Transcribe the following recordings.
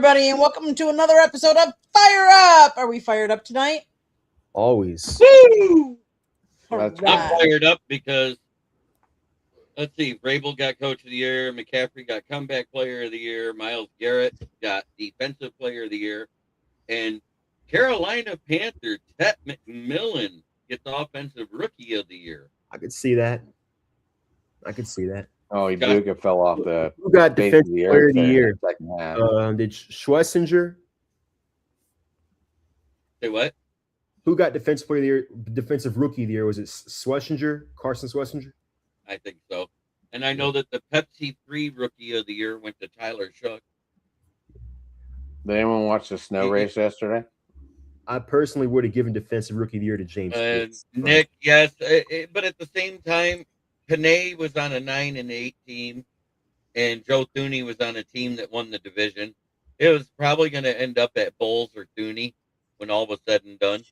everybody, and welcome to another episode of Fire Up. Are we fired up tonight? Always. Woo! I'm fired up because, let's see, Vrabel got Coach of the Year, McCaffrey got Comeback Player of the Year, Myles Garrett got Defensive Player of the Year, and Carolina Panther Ted McMillan gets Offensive Rookie of the Year. I could see that. Oh, Duke fell off the. Who got Defensive Player of the Year? Second half. Did Schlesinger? Say what? Who got Defensive Player of the Year? Defensive Rookie of the Year? Was it Schlesinger? Carson Schlesinger? I think so. And I know that the Pepsi 3 Rookie of the Year went to Tyler Shough. Did anyone watch the snow race yesterday? I personally would have given Defensive Rookie of the Year to James Pitts. Nick, yes. But at the same time, Panay was on a 9-8 team, and Joe Thuney was on a team that won the division. It was probably going to end up at Bulls or Thuney when all was said and done.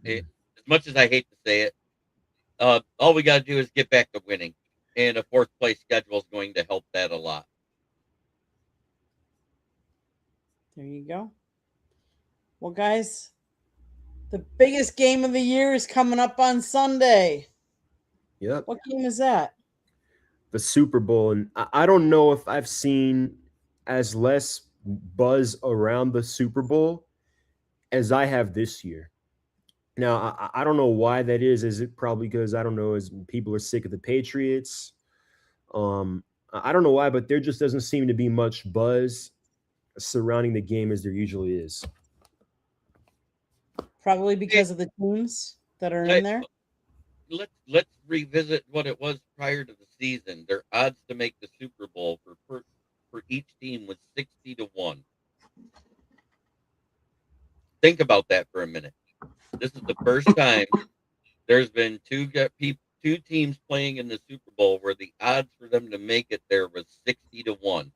As much as I hate to say it, all we got to do is get back to winning, and a fourth place schedule is going to help that a lot. There you go. Well, guys, the biggest game of the year is coming up on Sunday. Yep. What game is that? The Super Bowl. And I don't know if I've seen as less buzz around the Super Bowl as I have this year. Now, I don't know why that is. Is it probably because, I don't know, as people are sick of the Patriots? I don't know why, but there just doesn't seem to be much buzz surrounding the game as there usually is. Probably because of the teams that are in there. Let's revisit what it was prior to the season. Their odds to make the Super Bowl for each team was 60-1. Think about that for a minute. This is the first time there's been two teams playing in the Super Bowl where the odds for them to make it there was 60-1.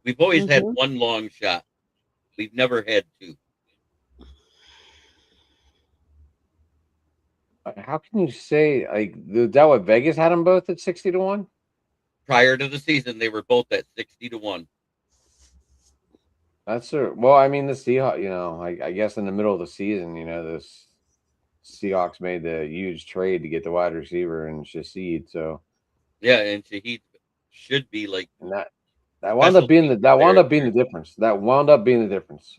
We've always had one long shot. We've never had two. How can you say, like, is that what Vegas had them both at 60-1? Prior to the season, they were both at 60-1. That's well, I mean, the Seahawks, I guess in the middle of the season, the Seahawks made the huge trade to get the wide receiver and Shaheed. So yeah, and Shaheed should be like that wound up being the difference. That wound up being the difference.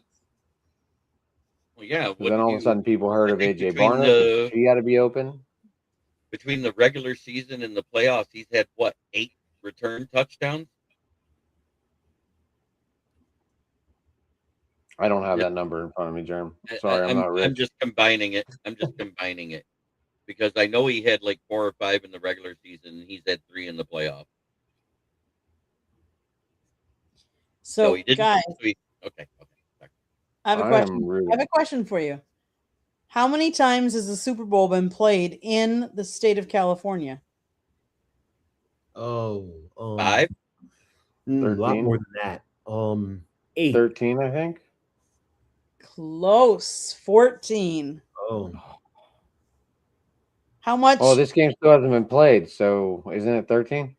Well, yeah. Then all of a sudden, people heard of AJ Barnett. He had to be open. Between the regular season and the playoffs, he's had 8 return touchdowns. I don't have that number in front of me, Jerm. Sorry, I'm not rich. I'm just combining it. Because I know he had 4 or 5 in the regular season, and he's had 3 in the playoffs. So he didn't. Guys, okay. I have a question. I have a question for you. How many times has the Super Bowl been played in the state of California? 5? A lot more than that. 8. 13, I think. Close. 14. Oh. How much? Oh, this game still hasn't been played, so isn't it 13?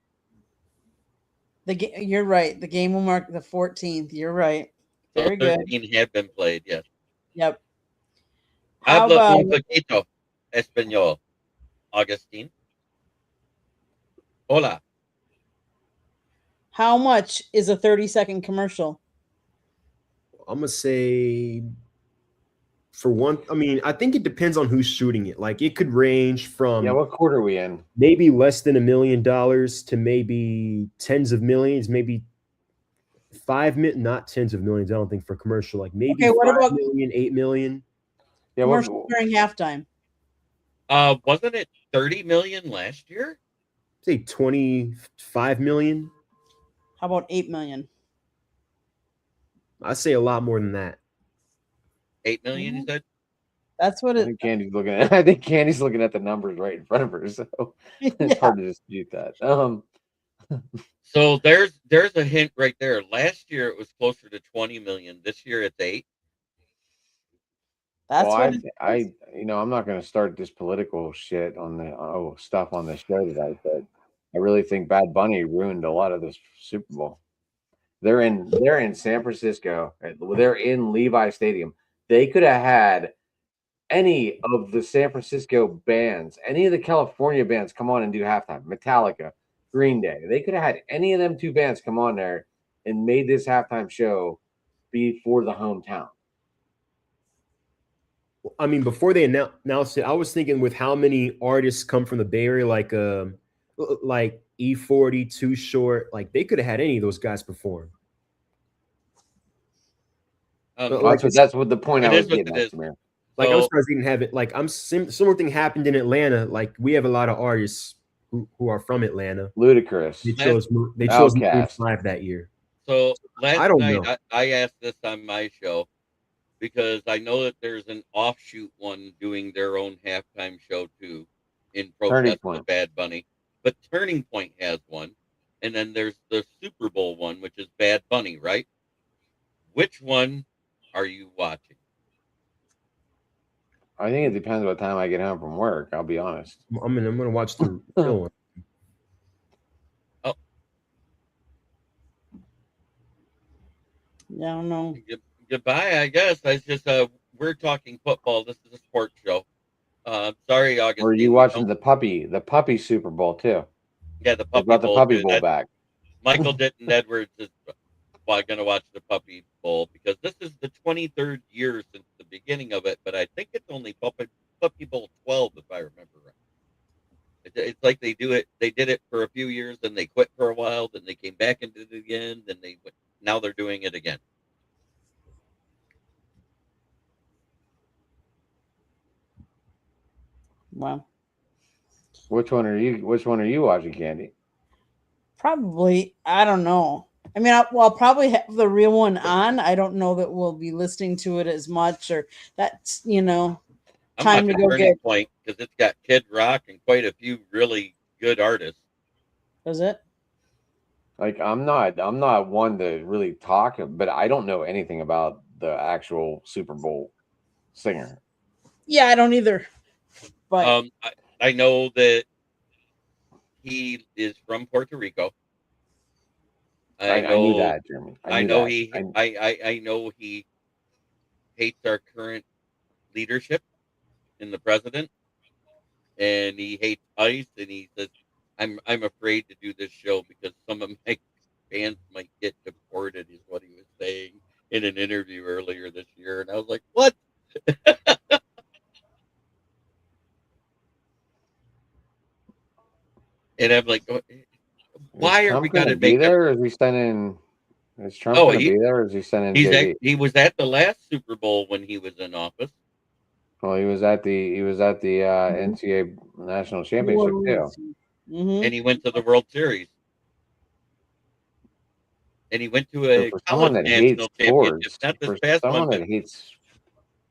You're right. The game will mark the 14th. You're right. Very good. 13 have been played, yes. Yep. Habla un poquito español, Agustín. Hola. How much is a 30-second commercial? I'm going to say, for one, I think it depends on who's shooting it. It could range from... Yeah, what quarter are we in? Maybe less than $1 million to maybe tens of millions, maybe 5 million, not tens of millions, I don't think, for commercial. Maybe okay, what 5 about million, 8 million. Yeah, commercial during halftime. Wasn't it 30 million last year? Say 25 million. How about 8 million? I say a lot more than that. 8 million, you said? That's what it. I think Candy's looking at the numbers right in front of her, so it's hard to dispute that. So there's a hint right there. Last year it was closer to 20 million. This year it's 8. That's what I'm not going to start this political shit on the stuff on the show tonight, but I really think Bad Bunny ruined a lot of this Super Bowl. They're in San Francisco. They're in Levi Stadium. They could have had any of the San Francisco bands, any of the California bands come on and do halftime. Metallica, Green Day. They could have had any of them two bands come on there and made this halftime show be for the hometown. I mean, before they announced it, I was thinking with how many artists come from the Bay Area, like E40, Too Short, like they could have had any of those guys perform. That's what the point I was getting at, Samir. Like I'm surprised they didn't have it. Like similar thing happened in Atlanta. Like we have a lot of artists who are from Atlanta. Ludacris. They chose Maroon 5 that year. So last night I asked this on my show because I know that there's an offshoot one doing their own halftime show too in protest of Bad Bunny. But Turning Point has one. And then there's the Super Bowl one, which is Bad Bunny, right? Which one are you watching? I think it depends what time I get home from work. I'll be honest. I'm gonna watch the real one. Oh, yeah, I don't know. Goodbye, I guess. It's just we're talking football. This is a sports show. Sorry, August. Or are you watching the puppy Super Bowl too? Yeah, the puppy. Brought the puppy bowl back. Michael Ditton Edwards is going to watch the Puppy Bowl because this is the 23rd year since the beginning of it, but I think it's only Puppy Bowl 12, if I remember right. It's like they did it for a few years, then they quit for a while, then they came back and did it again, then now they're doing it again. Wow. Which one are you watching, Candy? Probably, I don't know. I mean, I'll probably have the real one on. I don't know that we'll be listening to it as much, or that's time to go get Point because it's got Kid Rock and quite a few really good artists. Does it? Like I'm not one to really talk, but I don't know anything about the actual Super Bowl singer. Yeah, I don't either. But I know that he is from Puerto Rico. I knew that, Jeremy. I know he hates our current leadership in the president, and he hates ICE, and he says, I'm afraid to do this show because some of my fans might get deported, is what he was saying in an interview earlier this year. And I was like, what? And I'm like, why are we going to be there? Or is he sending? Is Trump going to be there? Or is he sending? He was at the last Super Bowl when he was in office. Well, he was at the NCAA National Championship too, and he went to the World Series, and he went to a college national championship. Not this past one, but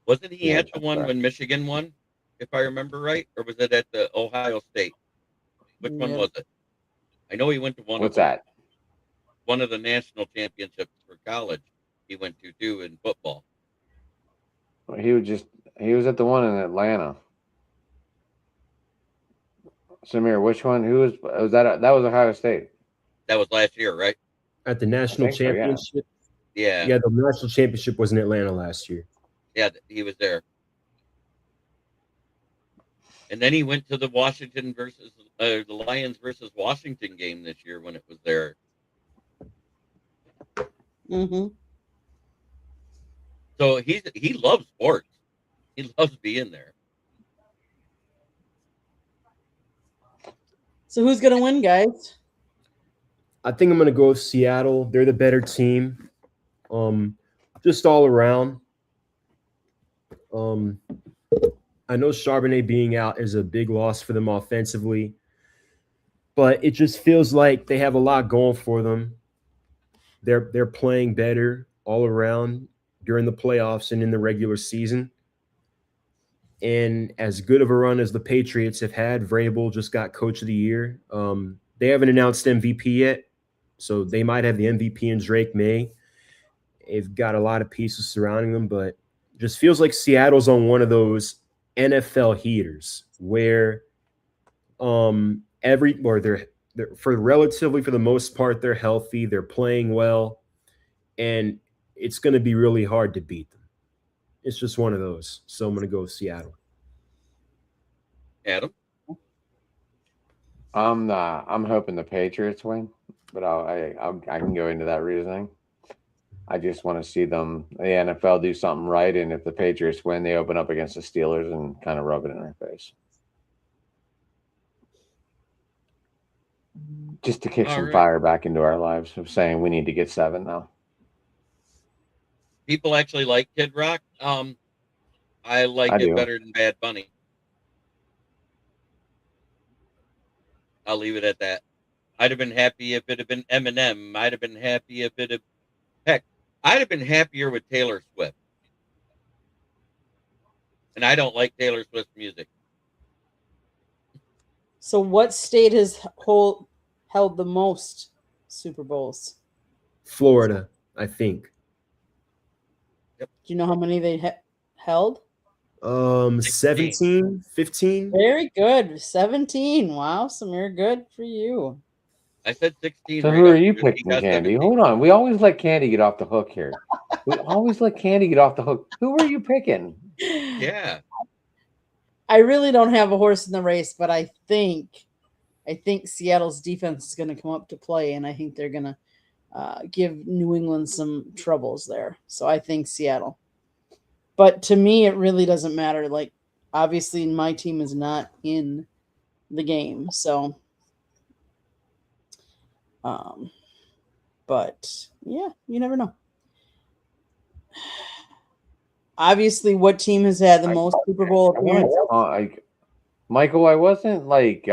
wasn't he at the one when Michigan won, if I remember right, or was it at the Ohio State? Which one was it? I know he went to one. What's that? One of the national championships for college he went to too in football. Well, he was at the one in Atlanta. Samir, which one? Who was that? That was Ohio State. That was last year, right? At the national championship. So, yeah. Yeah, the national championship was in Atlanta last year. Yeah, he was there. And then he went to the the Lions versus Washington game this year when it was there. Mm-hmm. So he loves sports. He loves being there. So who's gonna win, guys? I think I'm gonna go with Seattle. They're the better team. Just all around. I know Charbonnet being out is a big loss for them offensively, but it just feels like they have a lot going for them. They're playing better all around during the playoffs and in the regular season. And as good of a run as the Patriots have had, Vrabel just got Coach of the Year. They haven't announced MVP yet, so they might have the MVP in Drake May. They've got a lot of pieces surrounding them, but it just feels like Seattle's on one of those NFL heaters where they're for the most part, they're healthy, they're playing well, and it's going to be really hard to beat them. It's just one of those. So I'm going to go with Seattle. Adam? I'm hoping the Patriots win, but I can go into that reasoning. I just want to see the NFL do something right, and if the Patriots win, they open up against the Steelers and kind of rub it in their face, just to kick some fire back into our lives of saying we need to get 7 now. People actually like Kid Rock. I like it better than Bad Bunny. I'll leave it at that. I'd have been happy if it had been Eminem. I'd have been happy if it had... Heck, I'd have been happier with Taylor Swift. And I don't like Taylor Swift's music. So what state has held the most Super Bowls? Florida, I think. Yep. Do you know how many they held? 17, 15. Very good. 17. Wow, Samir, good for you. I said 16. So who are you picking, Candy? 17. Hold on. We always let Candy get off the hook here. We always let Candy get off the hook. Who are you picking? Yeah. I really don't have a horse in the race, but I think Seattle's defense is going to come up to play, and I think they're going to give New England some troubles there. So I think Seattle. But to me, it really doesn't matter. Like, obviously, my team is not in the game. So, but yeah, you never know. Obviously, what team has had the most Super Bowl appearances? Michael, I wasn't like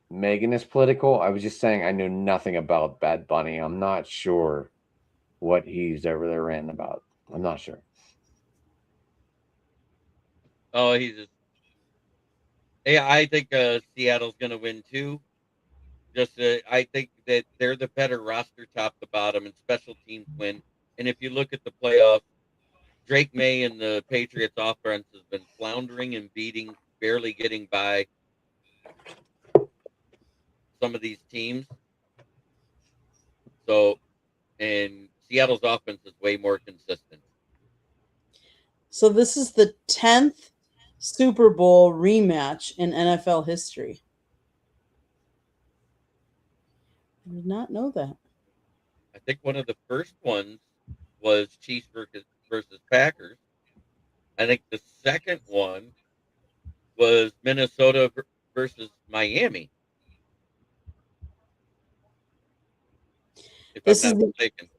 making this political. I was just saying I knew nothing about Bad Bunny. I'm not sure what he's over there ranting about. I'm not sure. Oh, yeah, I think Seattle's going to win too. I think that they're the better roster top to bottom, and special teams win. And if you look at the playoffs, Drake May and the Patriots offense has been floundering and barely getting by some of these teams. So, and Seattle's offense is way more consistent. So this is the 10th Super Bowl rematch in NFL history. I did not know that. I think one of the first ones was Chiefs versus Packers. I think the second one was Minnesota versus Miami. If I'm not mistaken.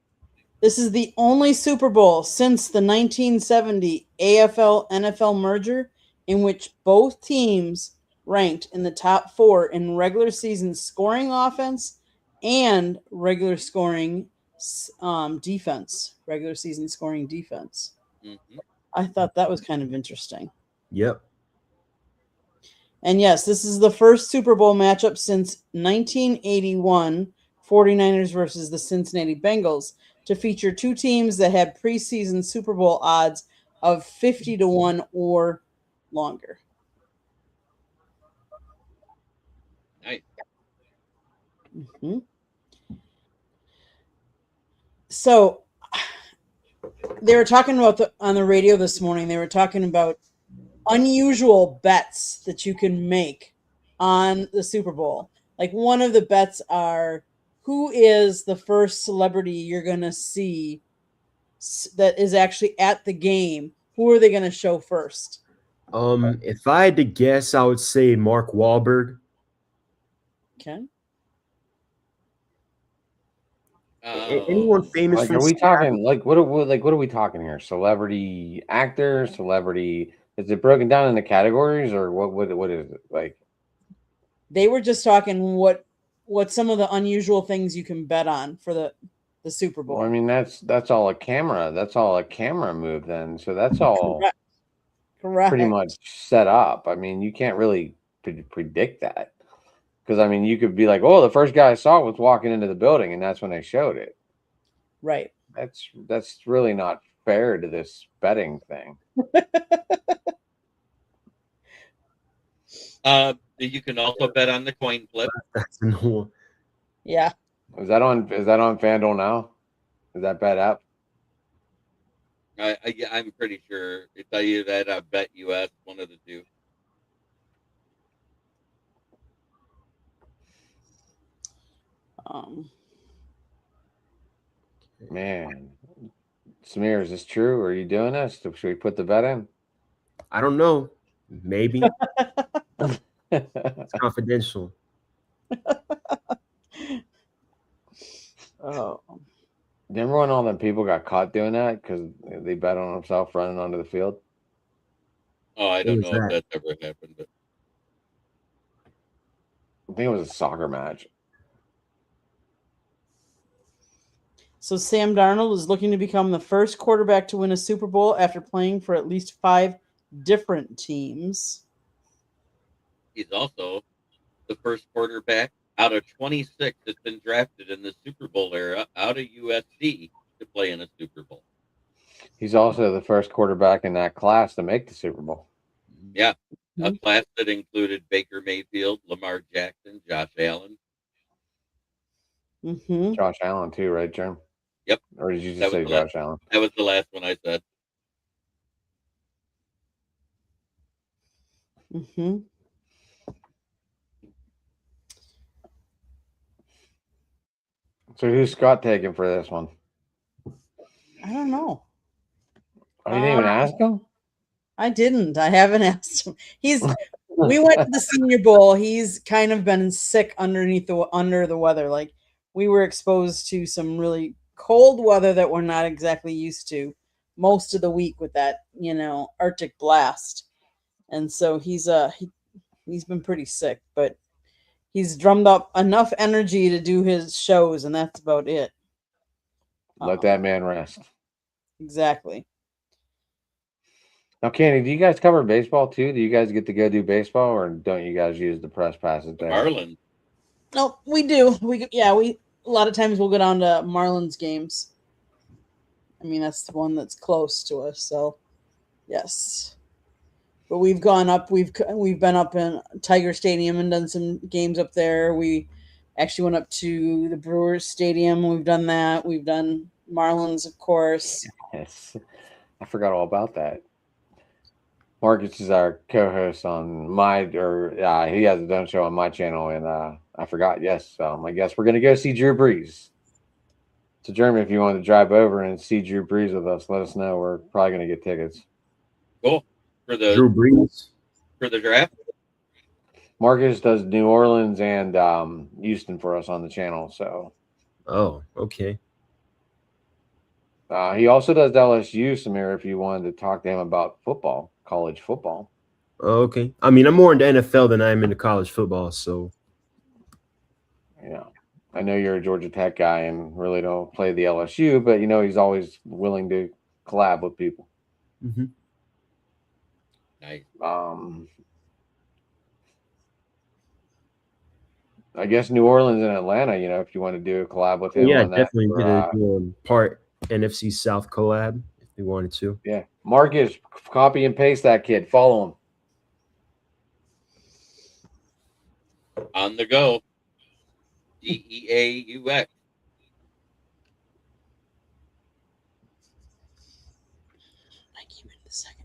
This is the only Super Bowl since the 1970 AFL-NFL merger in which both teams ranked in the top 4 in regular season scoring offense and regular scoring defense. Regular season scoring defense. Mm-hmm. I thought that was kind of interesting. Yep. And yes, this is the first Super Bowl matchup since 1981, 49ers versus the Cincinnati Bengals, to feature two teams that had preseason Super Bowl odds of 50-1 or longer. Nice. Mm-hmm. So they were talking about on the radio this morning, they were talking about unusual bets that you can make on the Super Bowl. Like, one of the bets are, who is the first celebrity you're going to see that is actually at the game? Who are they going to show first? If I had to guess, I would say Mark Wahlberg. Okay. Anyone famous? Like, are we talking like what are we talking here? Celebrity actor, celebrity? Is it broken down into categories, or what is it like? They were just talking what some of the unusual things you can bet on for the Super Bowl. Well, I mean, that's all a camera. That's all a camera move then. So that's all Correct. Pretty much set up. I mean, you can't really predict that. Because, I mean, you could be like, oh, the first guy I saw was walking into the building, and that's when they showed it. Right. That's really not fair to this betting thing. You can also bet on the coin flip. Yeah. Is that on FanDuel now? Is that bad app? I'm pretty sure it's either that I Bet US, one of the two. Man, Samir, is this true? Are you doing this? Should we put the bet in? I don't know. Maybe. It's confidential. Oh. Remember when all them people got caught doing that because they bet on themselves running onto the field? Oh, I What don't was know if that? that's ever happened, but I think it was a soccer match. So Sam Darnold is looking to become the first quarterback to win a Super Bowl after playing for at least 5 different teams. he's also the first quarterback out of 26 that's been drafted in the Super Bowl era out of USC to play in a Super Bowl. He's also the first quarterback in that class to make the Super Bowl. Yeah, a class that included Baker Mayfield, Lamar Jackson, Josh Allen. Mm-hmm. Josh Allen too, right, Jerm? Yep. Or did you just say Josh Allen? That was the last one I said. Mm-hmm. So who's Scott taking for this one? I don't know. Oh, you didn't even ask him? I didn't. I haven't asked him. We went to the Senior Bowl. He's kind of been sick under the weather. Like, we were exposed to some really cold weather that we're not exactly used to most of the week with that, Arctic blast. And so he's been pretty sick, but he's drummed up enough energy to do his shows, and that's about it. Let that man rest. Exactly. Now, Candy, do you guys cover baseball too? Do you guys get to go do baseball, or don't you guys use the press passes there? Marlins. No, we do. We a lot of times we'll go down to Marlins games. I mean, that's the one that's close to us, so yes. But we've gone up. We've been up in Tiger Stadium and done some games up there. We actually went up to the Brewers Stadium. We've done that. We've done Marlins, of course. Yes, I forgot all about that. Marcus is our co-host on he has his own show on my channel, and I forgot. Yes, I guess we're gonna go see Drew Brees. So, Jeremy, if you want to drive over and see Drew Brees with us, let us know. We're probably gonna get tickets. Cool. For the Drew Brees for the draft. Marcus does New Orleans and Houston for us on the channel. So, oh, okay. He also does LSU, Samir, if you wanted to talk to him about football, college football. Oh, okay. I mean, I'm more into NFL than I am into college football, so. Yeah. I know you're a Georgia Tech guy and really don't play the LSU, but, he's always willing to collab with people. Mm-hmm. Nice. I guess New Orleans and Atlanta, if you want to do a collab with him on that. Definitely did a part NFC South collab if you wanted to. Yeah. Marcus, copy and paste that kid. Follow him. On the go. DEAUX. I keep it in a second.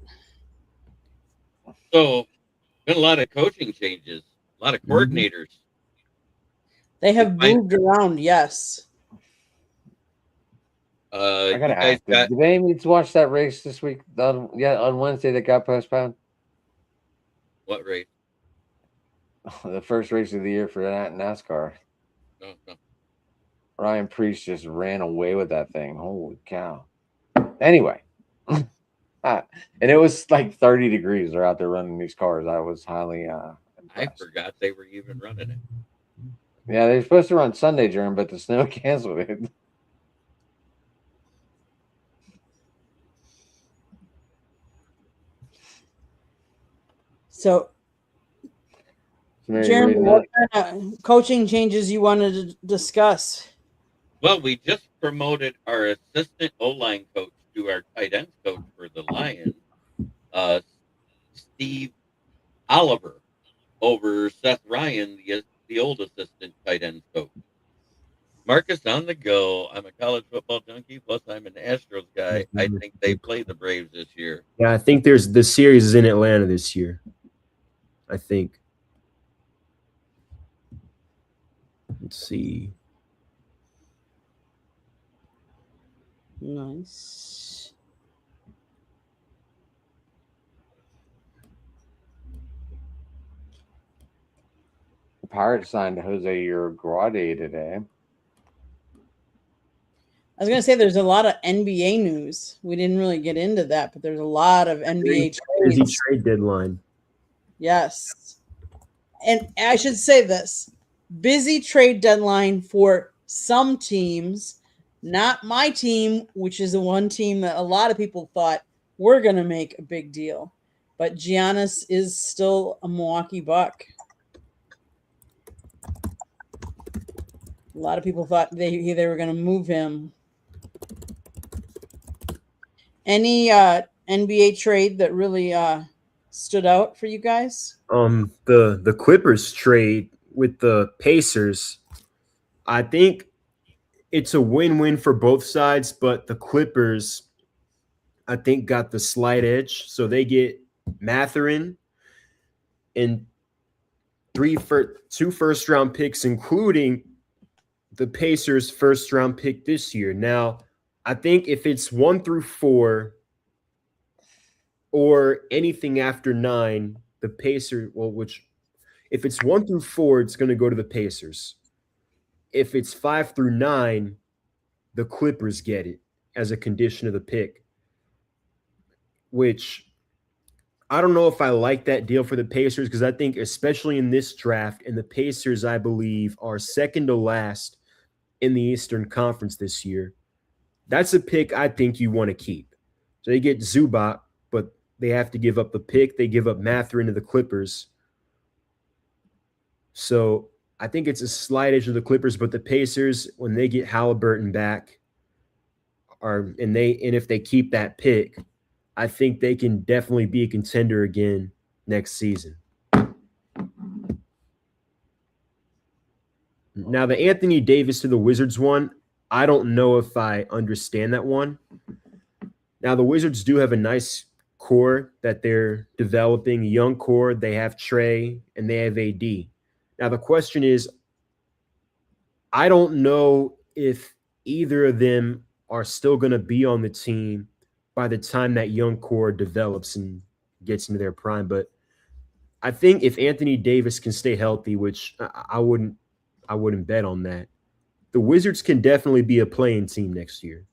So, been a lot of coaching changes, a lot of coordinators. They have moved around, yes. I gotta ask, did they need to watch that race this week? On Wednesday that got postponed. What race? The first race of the year for NASCAR. No. Ryan Preece just ran away with that thing. Holy cow! Anyway, and it was like 30 degrees. They're out there running these cars. I was highly impressed. I forgot they were even running it. Yeah, they were supposed to run Sunday, Jerm, but the snow canceled it. So, Jeremy, what kind of coaching changes you wanted to discuss? Well, we just promoted our assistant O-line coach to our tight ends coach for the Lions, Steve Oliver, over Seth Ryan, the old assistant tight ends coach. Marcus on the go. I'm a college football junkie, plus I'm an Astros guy. I think they play the Braves this year. Yeah, I think the series is in Atlanta this year. I think. Let's see. Nice. The Pirates signed Jose Urguade today. I was going to say there's a lot of NBA news. We didn't really get into that, but there's a lot of NBA Busy trades. trade deadline. Yes. And I should say this. Busy trade deadline for some teams, not my team, which is the one team that a lot of people thought we're going to make a big deal. But Giannis is still a Milwaukee Buck. A lot of people thought they were going to move him. Any NBA trade that really stood out for you guys? The Clippers trade with the Pacers. I think it's a win-win for both sides, but the Clippers, I think, got the slight edge. So they get Mathurin and 2 first-round picks, including the Pacers' first-round pick this year. Now, I think if it's 1 through 4 or anything after 9, the Pacers, if it's 1 through 4, it's going to go to the Pacers. If it's 5 through 9, the Clippers get it as a condition of the pick, which I don't know if I like that deal for the Pacers, because I think especially in this draft, and the Pacers, I believe, are second to last in the Eastern Conference this year. That's a pick I think you want to keep. So they get Zubac, but they have to give up the pick. They give up Mathurin to the Clippers. So I think it's a slight edge of the Clippers, but the Pacers, when they get Halliburton back, and if they keep that pick, I think they can definitely be a contender again next season. Now, the Anthony Davis to the Wizards one, I don't know if I understand that one. Now, the Wizards do have a nice core that they're developing, a young core. They have Trey and they have AD. Now, the question is, I don't know if either of them are still going to be on the team by the time that young core develops and gets into their prime. But I think if Anthony Davis can stay healthy, which I wouldn't bet on that, the Wizards can definitely be a playing team next year.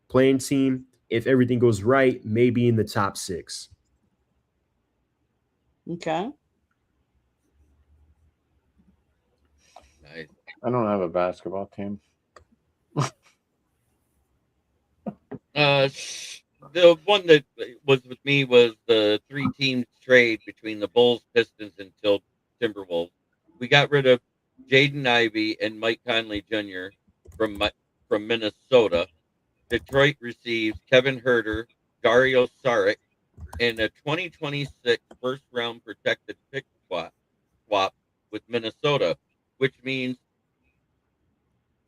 Playing team, if everything goes right, maybe in the top 6. Okay. Nice. I don't have a basketball team. The one that was with me was the 3 teams trade between the Bulls, Pistons, and Timberwolves. We got rid of Jaden Ivey and Mike Conley Jr. from Minnesota. Detroit receives Kevin Huerter, Dario Saric, and a 2026 first-round protected pick swap with Minnesota, which means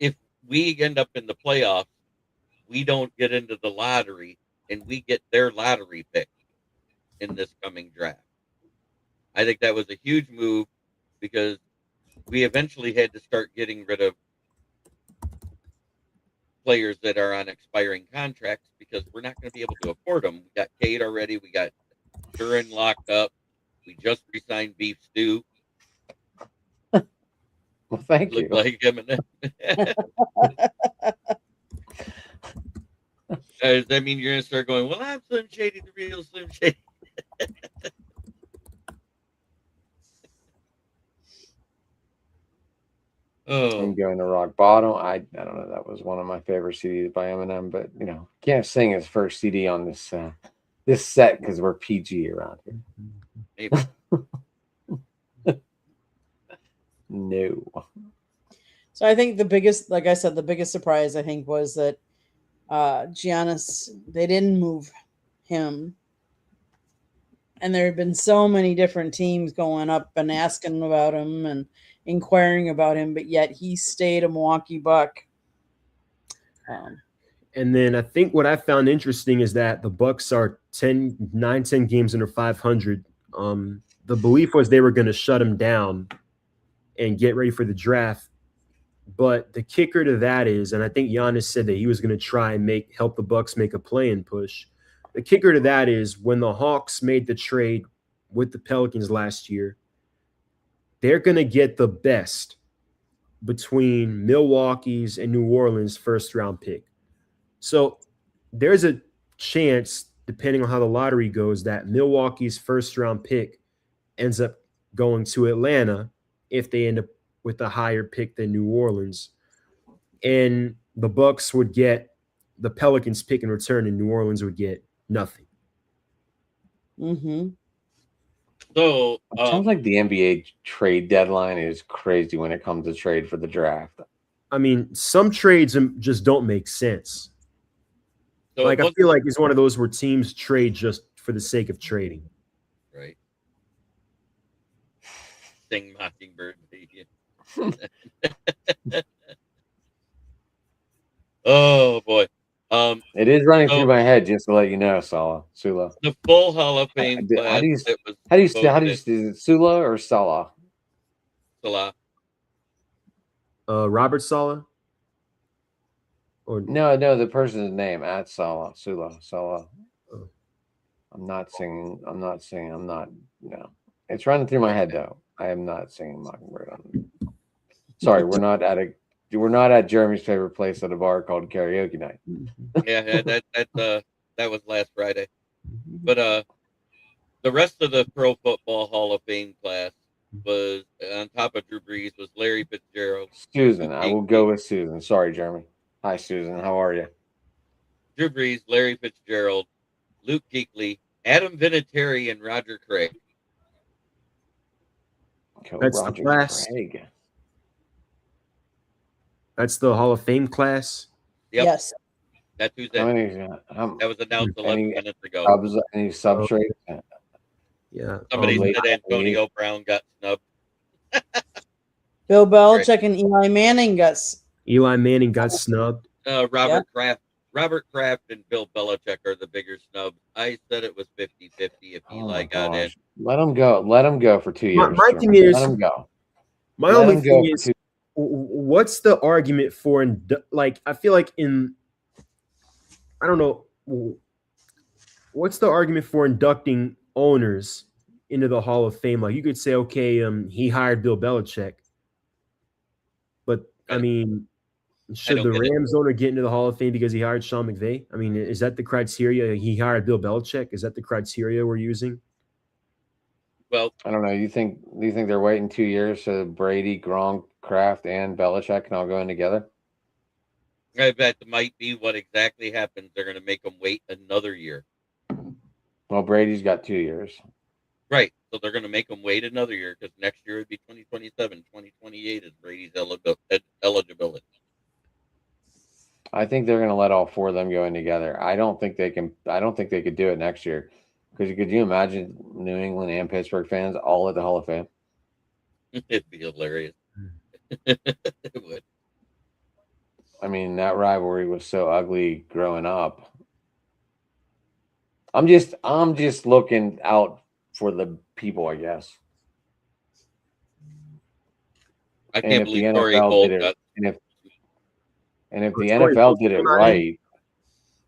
if we end up in the playoffs, we don't get into the lottery, and we get their lottery pick in this coming draft. I think that was a huge move because we eventually had to start getting rid of players that are on expiring contracts because we're not going to be able to afford them. We got Cade already. We got Duran locked up. We just re-signed Beef Stew. Well, thank you. Like him and does that mean you're going to start going, well, I'm Slim Shady, the real Slim Shady? I'm going to Rock Bottom. I don't know. That was one of my favorite CDs by Eminem, but can't sing his first CD on this set because we're PG around here. Maybe. No. So I think the biggest surprise I think was that Giannis, they didn't move him. And there have been so many different teams going up and asking about him, and inquiring about him, but yet he stayed a Milwaukee Buck. And then I think what I found interesting is that the Bucks are 10 games under 500. The belief was they were going to shut him down and get ready for the draft. But the kicker to that is, and I think Giannis said that he was going to try and help the Bucks make a play-in push. The kicker to that is when the Hawks made the trade with the Pelicans last year, they're going to get the best between Milwaukee's and New Orleans' first-round pick. So there's a chance, depending on how the lottery goes, that Milwaukee's first-round pick ends up going to Atlanta if they end up with a higher pick than New Orleans. And the Bucks would get the Pelicans pick in return, and New Orleans would get nothing. Mm-hmm. So it sounds like the NBA trade deadline is crazy when it comes to trade for the draft. I mean, some trades just don't make sense. So I feel like it's one of those where teams trade just for the sake of trading. Right. Sing Mockingbird. Oh boy. It is running through my head, just to let you know, Sula. The full Hall of Fame class. How do you is it Sula or Salah? Salah. Robert Saleh? Or no, the person's name at Sula. Oh. I'm not singing. No. It's running through my head though. I am not singing Mockingbird. Sorry, we're not at Jeremy's favorite place at a bar called Karaoke Night. Yeah, that was last Friday. But the rest of the Pro Football Hall of Fame class was on top of Drew Brees was Larry Fitzgerald. Susan, I will go with Susan. Sorry, Jeremy. Hi, Susan. How are you? Drew Brees, Larry Fitzgerald, Luke Kuechly, Adam Vinatieri, and Roger Craig. That's Roger the class. Craig. That's the Hall of Fame class? Yep. Yes. That's who's that. That was announced 11 minutes ago. Any substrate? Yeah. Somebody said Antonio Brown got snubbed. Bill Belichick and Eli Manning got snubbed. Robert Kraft and Bill Belichick are the bigger snubs. I said it was 50-50 if Eli got in. Let him go for 2 years. My thing is, let him go. My only thing is, what's the argument for? I feel like I don't know. What's the argument for inducting owners into the Hall of Fame? Like you could say, okay, he hired Bill Belichick, but I mean, should the Rams owner get into the Hall of Fame because he hired Sean McVay? I mean, is that the criteria? He hired Bill Belichick. Is that the criteria we're using? Well, I don't know. Do you think they're waiting 2 years so Brady, Gronk, Kraft, and Belichick can all go in together? I bet that might be what exactly happens. They're going to make them wait another year. Well, Brady's got 2 years. Right. So they're going to make them wait another year because next year would be 2027. 2028 is Brady's eligibility. I think they're going to let all four of them go in together. I don't think they could do it next year. Because could you imagine New England and Pittsburgh fans all at the Hall of Fame? It'd be hilarious. It would. I mean, that rivalry was so ugly growing up. I'm just looking out for the people, I guess. I can't believe Torrey Holt got. And if the NFL did it right,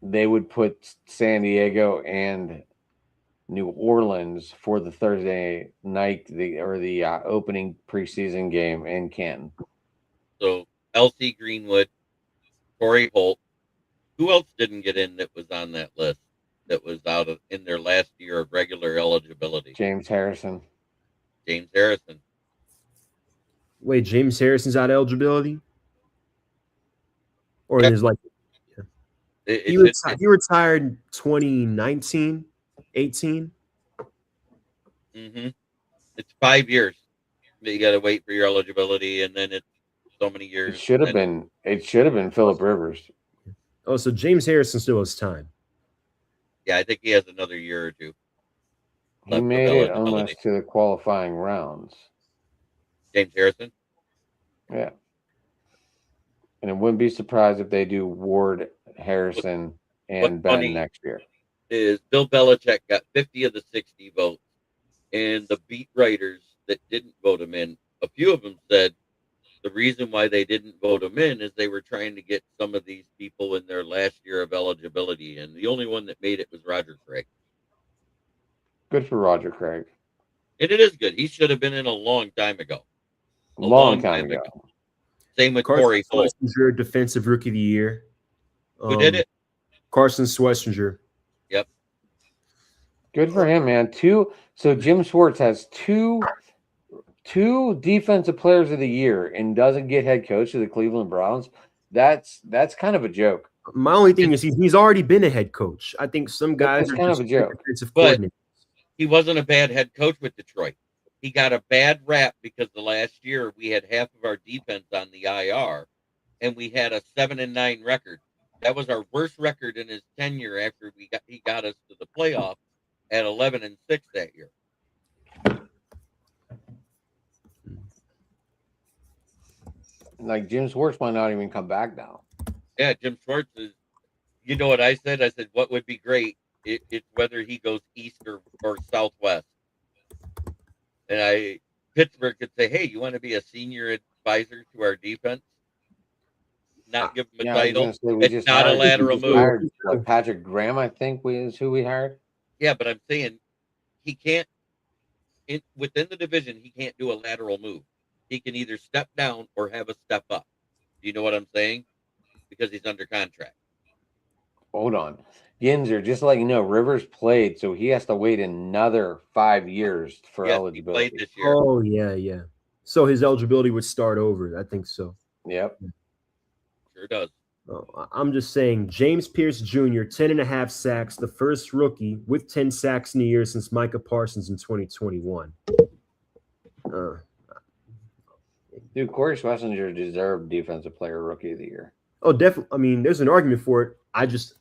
they would put San Diego and New Orleans for the Thursday night, the opening preseason game in Canton. So L.C. Greenwood, Torrey Holt. Who else didn't get in that was on that list? That was in their last year of regular eligibility. James Harrison. Wait, James Harrison's out of eligibility? Or yep. is like he retired in 2019, 18? Mm-hmm. It's 5 years. You got to wait for your eligibility, and then it's so many years. It should have been Phillip Rivers. Oh, so James Harrison still has time. Yeah, I think he has another year or two. He made it almost to the qualifying rounds. James Harrison? Yeah. And it wouldn't be surprised if they do Ward, Harrison, and Ben next year. Is Bill Belichick got 50 of the 60 votes, and the beat writers that didn't vote him in, a few of them said the reason why they didn't vote him in is they were trying to get some of these people in their last year of eligibility, and the only one that made it was Roger Craig. Good for Roger Craig. And it is good. He should have been in a long time ago. A long time ago. Same with Carson Corey Holt. Schlesinger, Defensive Rookie of the Year. Who did it? Carson Schlesinger. Yep. Good for him, man. So Jim Schwartz has two defensive players of the year and doesn't get head coach of the Cleveland Browns. That's kind of a joke. My only thing is he's already been a head coach. I think some guys are kind of a joke. But he wasn't a bad head coach with Detroit. He got a bad rap because the last year we had half of our defense on the IR, and we had a 7-9 record. That was our worst record in his tenure after he got us to the playoffs at 11-6 that year. Like Jim Schwartz might not even come back now. Yeah, Jim Schwartz is. You know what I said? I said what would be great. It's whether he goes east or southwest. And Pittsburgh could say, "Hey, you want to be a senior advisor to our defense? Not give him a title. It's not a lateral move." Patrick Graham, I think, is who we hired. Yeah, but I'm saying he can't. Within the division, he can't do a lateral move. He can either step down or have a step up. Do you know what I'm saying? Because he's under contract. Hold on. Ginzer, just to let you know, Rivers played, so he has to wait another 5 years for eligibility. He played this year. Oh, yeah. So his eligibility would start over. I think so. Yep. Sure does. Oh, I'm just saying, James Pierce Jr., 10.5 sacks, the first rookie with 10 sacks in a year since Micah Parsons in 2021. Dude, Corey Schlesinger deserved Defensive Player Rookie of the Year. Oh, definitely. I mean, there's an argument for it. I just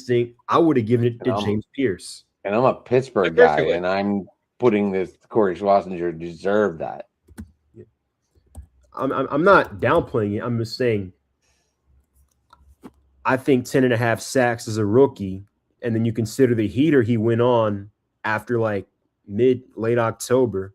think I would have given it to James Pierce. And I'm a Pittsburgh guy, and I'm putting this Corey Schlesinger deserved that. Yeah. I'm not downplaying it. I'm just saying I think 10.5 sacks as a rookie, and then you consider the heater he went on after like late October.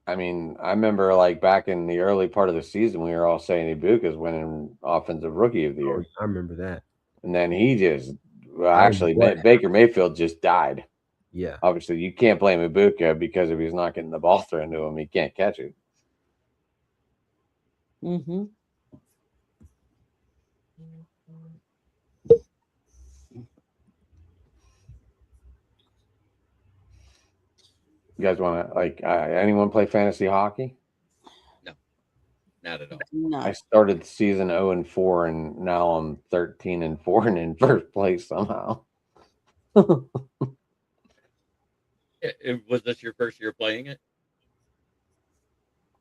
I mean, I remember like back in the early part of the season, we were all saying Ibuka's winning Offensive Rookie of the Year. I remember that. And then he just, Baker Mayfield just died. Yeah. Obviously, you can't blame Ibuka because if he's not getting the ball thrown to him, he can't catch it. Mm-hmm. You guys want to anyone play fantasy hockey? No, not at all. No. I started the season 0-4, and now I'm 13-4 and in first place somehow. Was this your first year playing it?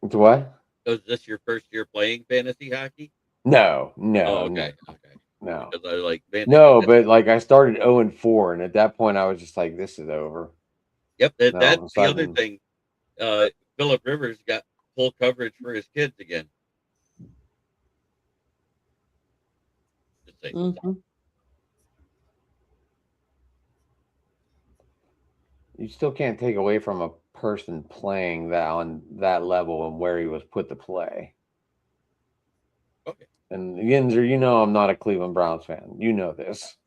It's what? Was this your first year playing fantasy hockey? No. Oh, okay. No. Because I like no, but like I started 0-4, and at that point I was just like, this is over. Yep, that's the other thing. Phillip Rivers got full coverage for his kids again. Mm-hmm. You still can't take away from a person playing that on that level and where he was put to play. Okay. And Yinzer, you know I'm not a Cleveland Browns fan. You know this.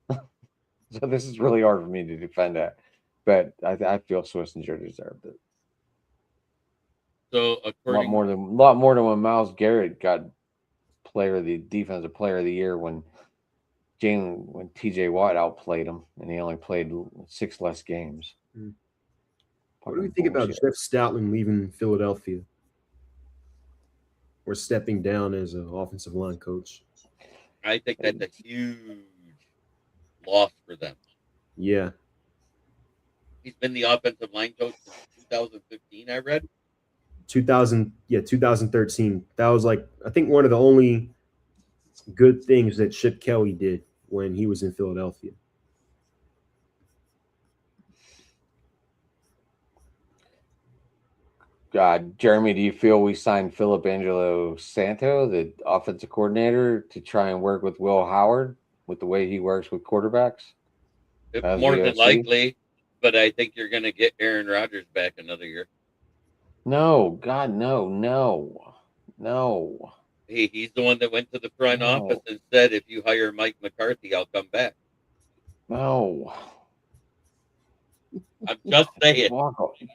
So this is really hard for me to defend that. But I feel Schlesinger deserved it. So a lot more than when Myles Garrett got defensive player of the year when TJ Watt outplayed him and he only played 6 less games. What do we think about Jeff Stoutland leaving Philadelphia or stepping down as an offensive line coach? I think that's a huge loss for them. Yeah. He's been the offensive line coach since 2015, I read. 2013. That was I think one of the only good things that Chip Kelly did when he was in Philadelphia. Jeremy, do you feel we signed Philip Angelo Santo, the offensive coordinator, to try and work with Will Howard with the way he works with quarterbacks? As More the than OC? likely, but I think you're going to get Aaron Rodgers back another year. No, God, no. He's the one that went to the front office and said, if you hire Mike McCarthy, I'll come back. No. I'm just saying.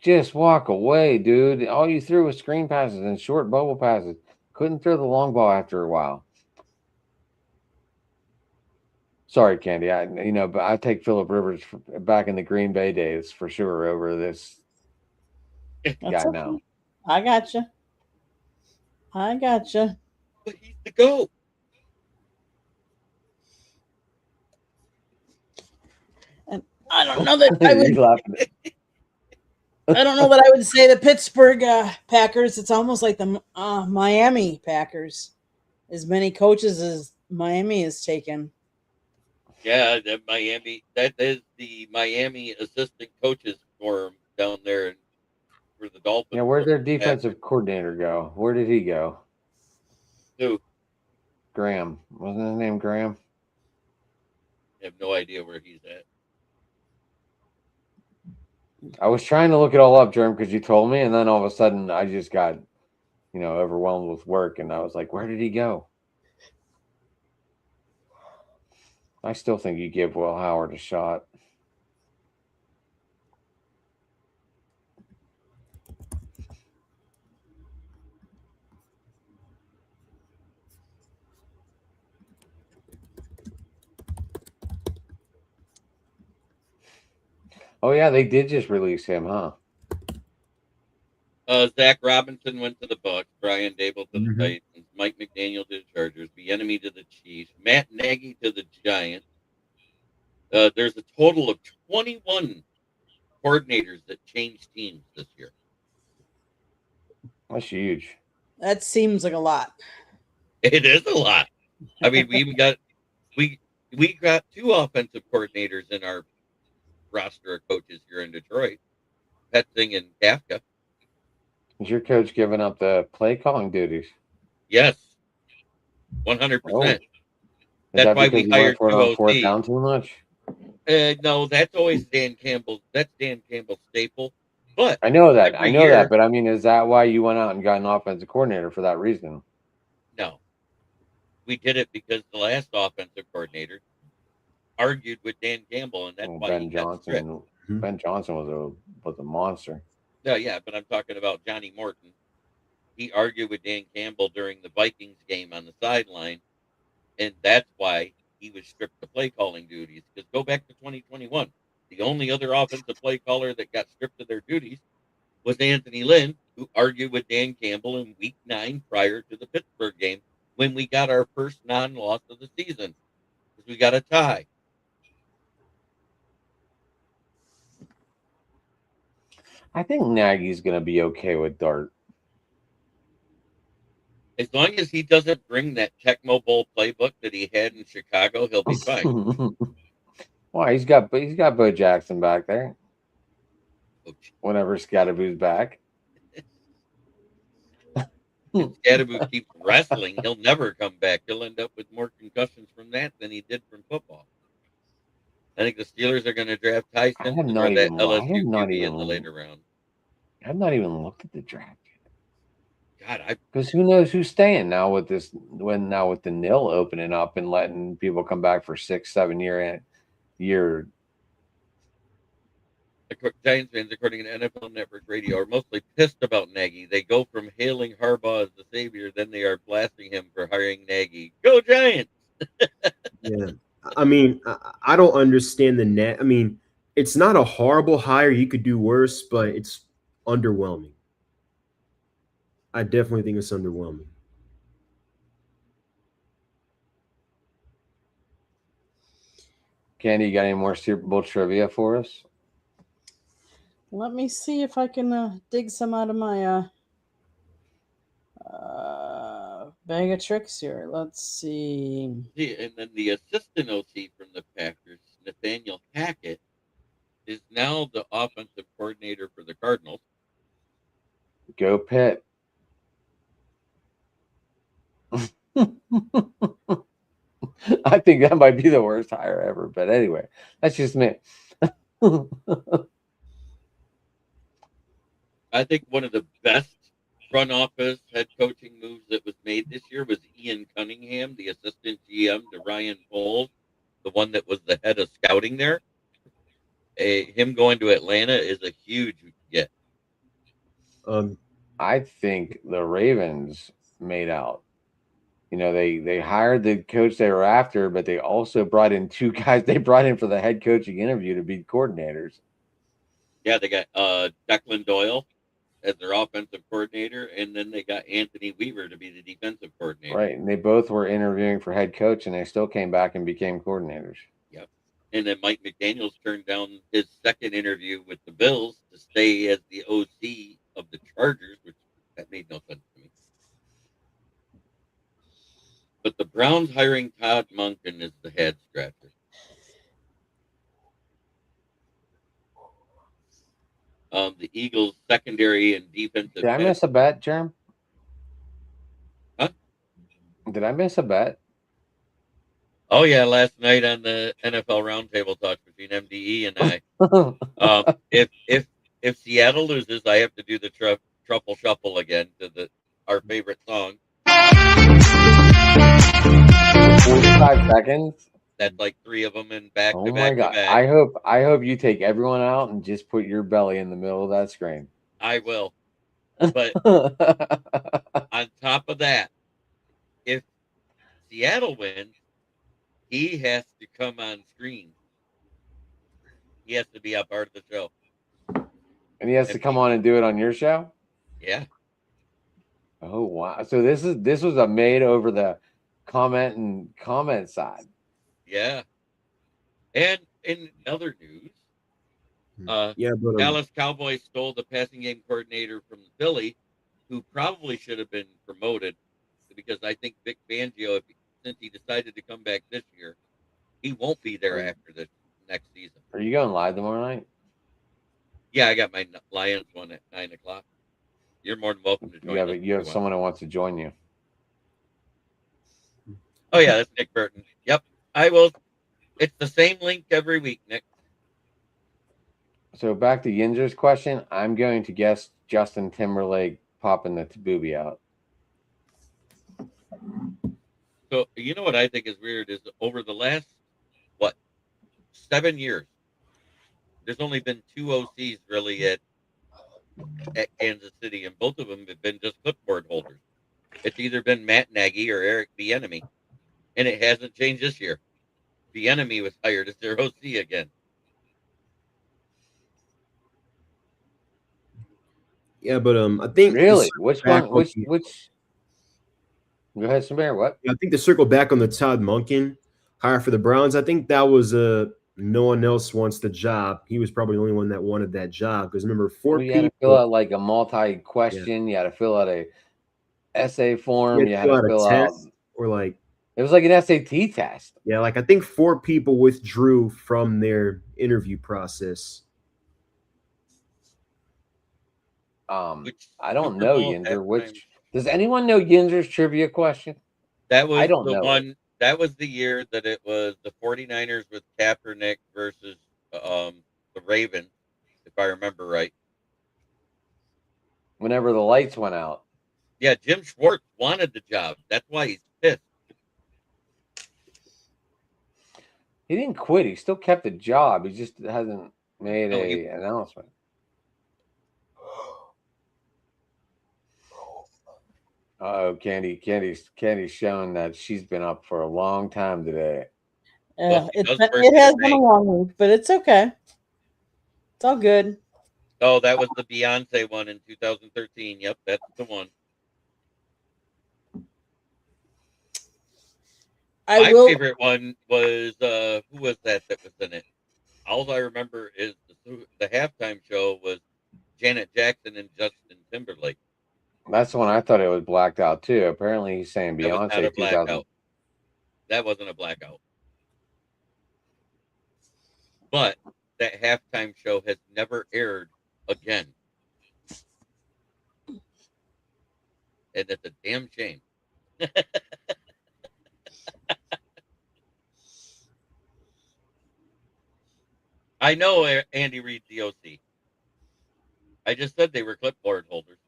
Just walk away, dude. All you threw was screen passes and short bubble passes. Couldn't throw the long ball after a while. Sorry, Candy. But I take Phillip Rivers back in the Green Bay days for sure over this guy now. I gotcha. But he's the GOAT. And I don't know that I would. laughing. I don't know that I would say the Pittsburgh Packers. It's almost like the Miami Packers. As many coaches as Miami has taken. Yeah, that is the Miami assistant coaches forum down there for the Dolphins. Yeah, where'd their defensive coordinator go? Where did he go? Who? Graham. Wasn't his name Graham? I have no idea where he's at. I was trying to look it all up, Jerm, because you told me, and then all of a sudden I just got, overwhelmed with work, and I was like, where did he go? I still think you give Will Howard a shot. Oh, yeah, they did just release him, huh? Zach Robinson went to the Bucs, Brian Dable to the Titans, Mike McDaniel to the Chargers, Bieniemy to the Chiefs, Matt Nagy to the Giants. There's a total of 21 coordinators that changed teams this year. That's huge. That seems like a lot. It is a lot. I mean, we got two offensive coordinators in our roster of coaches here in Detroit, Petzing and Kafka. Is your coach giving up the play calling duties? Yes, 100%. That's that why we hired two OCs. Fourth down too much? No, that's always Dan Campbell. That's Dan Campbell's staple. But I know that. But I mean, is that why you went out and got an offensive coordinator for that reason? No, we did it because the last offensive coordinator argued with Dan Campbell, and that's why Ben Johnson. Ben Johnson was a monster. Yeah, but I'm talking about Johnny Morton. He argued with Dan Campbell during the Vikings game on the sideline, and that's why he was stripped of play calling duties. Because go back to 2021, the only other offensive play caller that got stripped of their duties was Anthony Lynn, who argued with Dan Campbell in Week 9 prior to the Pittsburgh game when we got our first non-loss of the season, because we got a tie. I think Nagy's going to be okay with Dart. As long as he doesn't bring that Tecmo Bowl playbook that he had in Chicago, he'll be fine. Why? He's got Bo Jackson back there. Whenever Scadaboo's back. If Scadaboo keeps wrestling, he'll never come back. He'll end up with more concussions from that than he did from football. I think the Steelers are going to draft Ty Simpson or that LSU QB in the later round. I've not even looked at the draft yet. God, because who knows who's staying now with this? Now with the NIL opening up and letting people come back for 6-7 year. Giants fans, according to NFL Network Radio, are mostly pissed about Nagy. They go from hailing Harbaugh as the savior, then they are blasting him for hiring Nagy. Go Giants! Yeah. I mean, I don't understand the net. I mean, it's not a horrible hire. You could do worse, but it's underwhelming. I definitely think it's underwhelming. Candy, you got any more Super Bowl trivia for us? Let me see if I can dig some out of my bag of tricks here. Let's see. And then the assistant OC from the Packers, Nathaniel Hackett, is now the offensive coordinator for the Cardinals. Go Pitt. I think that might be the worst hire ever. But anyway, that's just me. I think one of the best front office head coaching moves that was made this year was Ian Cunningham, the assistant GM to Ryan Poles, the one that was the head of scouting there. Him going to Atlanta is a huge get. I think the Ravens made out. You know, they hired the coach they were after, but they also brought in two guys they brought in for the head coaching interview to be coordinators. Yeah, they got Declan Doyle as their offensive coordinator, and then they got Anthony Weaver to be the defensive coordinator. Right, and they both were interviewing for head coach, and they still came back and became coordinators. Yep. And then Mike McDaniels turned down his second interview with the Bills to stay as the OC of the Chargers, which that made no sense to me. But the Browns hiring Todd Monken is the head scratcher. The Eagles' secondary and defensive. Did I miss a bet, Jerm? Huh? Did I miss a bet? Oh yeah, last night on the NFL Roundtable talk between MDE and I. If Seattle loses, I have to do the truffle shuffle again to our favorite song. 45 seconds. That's like 3 of them in back Oh to my back God. to back. I hope you take everyone out and just put your belly in the middle of that screen. I will. But on top of that, if Seattle wins, he has to come on screen. He has to be a part of the show. And he has to come on and do it on your show? Yeah. Oh wow. So this was a made over the comment side. Yeah. And in other news, Dallas Cowboys stole the passing game coordinator from Philly, who probably should have been promoted, because I think Vic Fangio, since he decided to come back this year, he won't be there after the next season. Are you going live tomorrow night? Yeah, I got my Lions one at 9:00. You're more than welcome to join. Yeah, but you have someone who wants to join you. Oh yeah, that's Nick Burton. Yep, I will. It's the same link every week, Nick. So back to Yinzer's question, I'm going to guess Justin Timberlake popping the booby out. So you know what I think is weird is over the last 7 years, there's only been 2 OCs really at Kansas City, and both of them have been just clipboard holders. It's either been Matt Nagy or Eric Bieniemy, and it hasn't changed this year. Bieniemy was hired as their OC again. Yeah, but I think really which one? Which? Go ahead, Samir. What? I think to circle back on the Todd Monken hire for the Browns, I think that was no one else wants the job. He was probably the only one that wanted that job, because remember, 4 people. You had to fill out like a multi-question. Yeah. You had to fill out a essay form. You had to fill out or like it was like an SAT test. Yeah, like I think 4 people withdrew from their interview process. I don't know, Yinzer. Does anyone know Yinzer's trivia question? That was I don't the know one. That was the year that it was the 49ers with Kaepernick versus the Ravens, if I remember right. Whenever the lights went out. Yeah, Jim Schwartz wanted the job. That's why he's pissed. He didn't quit. He still kept the job. He just hasn't made an announcement. Candy's showing that she's been up for a long time today. Yeah, it has been a long week, but it's okay. It's all good. Oh, that was the Beyonce one in 2013. Yep, that's the one. My favorite one was who was that was in it? All I remember is the halftime show was Janet Jackson and Justin Timberlake. That's the one I thought it was blacked out too. Apparently, he's saying Beyonce. That was not a blackout. That wasn't a blackout. But that halftime show has never aired again. and it's a damn shame. I know Andy Reid's the OC. I just said they were clipboard holders.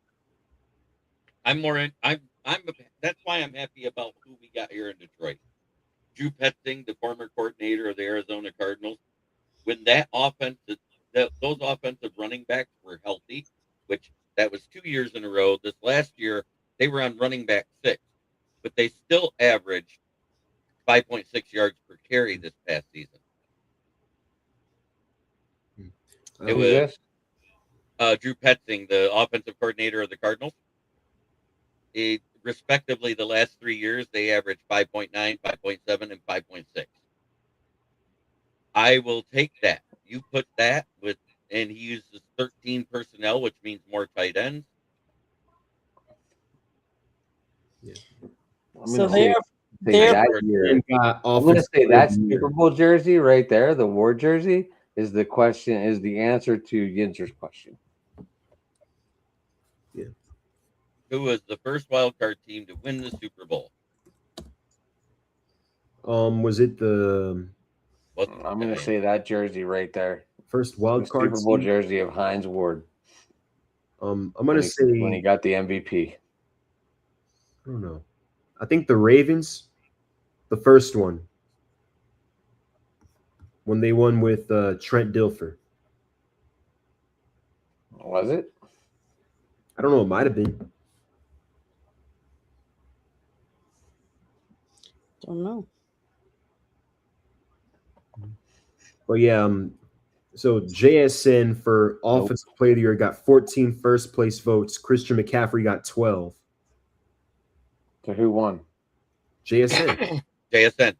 I'm that's why I'm happy about who we got here in Detroit. Drew Petzing, the former coordinator of the Arizona Cardinals, when those offensive running backs were healthy, which that was 2 years in a row. This last year, they were on running back 6, but they still averaged 5.6 yards per carry this past season. It was Drew Petzing, the offensive coordinator of the Cardinals. Respectively, the last 3 years, they averaged 5.9, 5.7, and 5.6. I will take that. You put that with, and he uses 13 personnel, which means more tight ends. Yeah. So they are. I'm going to say that Super Bowl jersey right there, the war jersey, is the answer to Yinzer's question. Yeah. Who was the first wild card team to win the Super Bowl? Was it the? I'm going to say that jersey right there. First wild card Super Bowl jersey of Hines Ward. I'm going to say when he got the MVP. I don't know. I think the Ravens, the first one, when they won with Trent Dilfer. Was it? I don't know. It might have been. Don't know. But yeah, so JSN for Offensive Player of the Year got 14 first place votes. Christian McCaffrey got 12. So who won? JSN. JSN.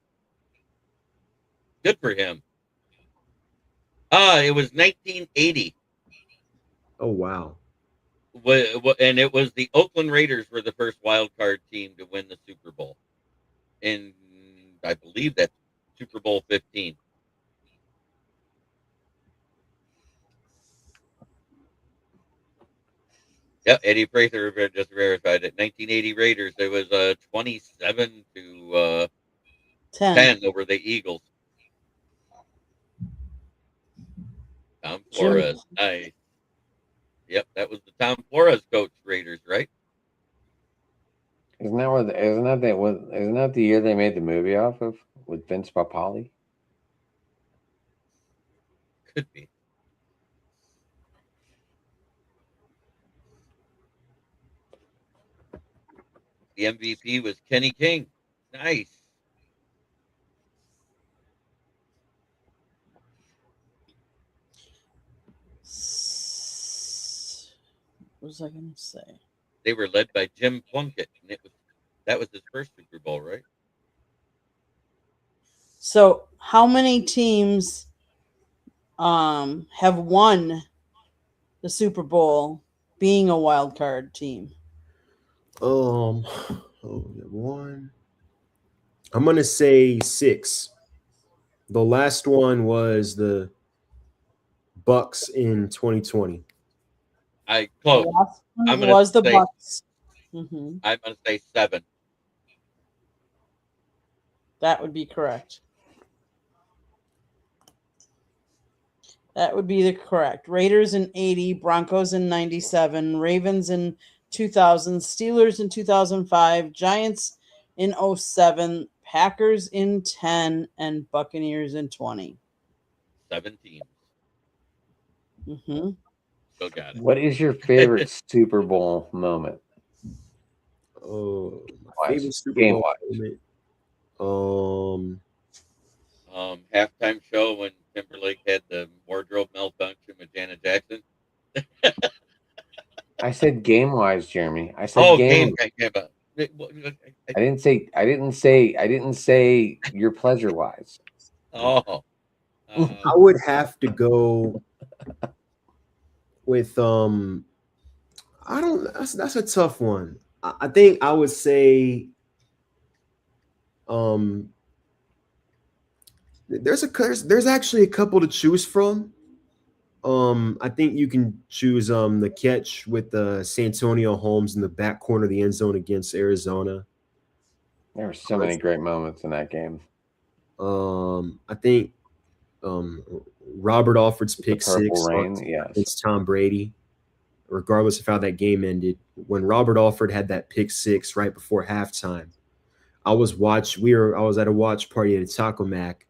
Good for him. It was 1980. Oh, wow. And it was the Oakland Raiders were the first wild card team to win the Super Bowl. And I believe that's Super Bowl 15. Yep, Eddie Prather just verified it. 1980 Raiders. It was 27 to 10 over the Eagles. Tom Flores, nice. Yep, that was the Tom Flores coach Raiders, right? Isn't that the year they made the movie off of with Vince Papali? Could be. The MVP was Kenny King. Nice. What was I going to say? They were led by Jim Plunkett, and that was his first Super Bowl, right? So, how many teams have won the Super Bowl being a wild card team? One. I'm gonna say 6. The last one was the Bucks in 2020. Close. I'm gonna was the Bucks. Mm-hmm. I'm gonna say 7. That would be correct. That would be the correct. Raiders in 80, Broncos in 97, Ravens in 2000, Steelers in 2005, Giants in 07, Packers in 10, and Buccaneers in 20. 17. Mm-hmm. Still got it. What is your favorite Super Bowl moment? Oh, my favorite Super Bowl moment. Halftime show when Timberlake had the wardrobe malfunction with Janet Jackson. I said game-wise, Jeremy. I said game. I didn't say your pleasure-wise. Oh. I would have to go with I don't. That's a tough one. I think I would say there's actually a couple to choose from, I think you can choose the catch with Santonio Holmes in the back corner of the end zone against Arizona. There were so many great moments in that game. I think Robert Alford's pick six against Tom Brady, regardless of how that game ended. When Robert Alford had that pick six right before halftime, I was at a watch party at a Taco Mac,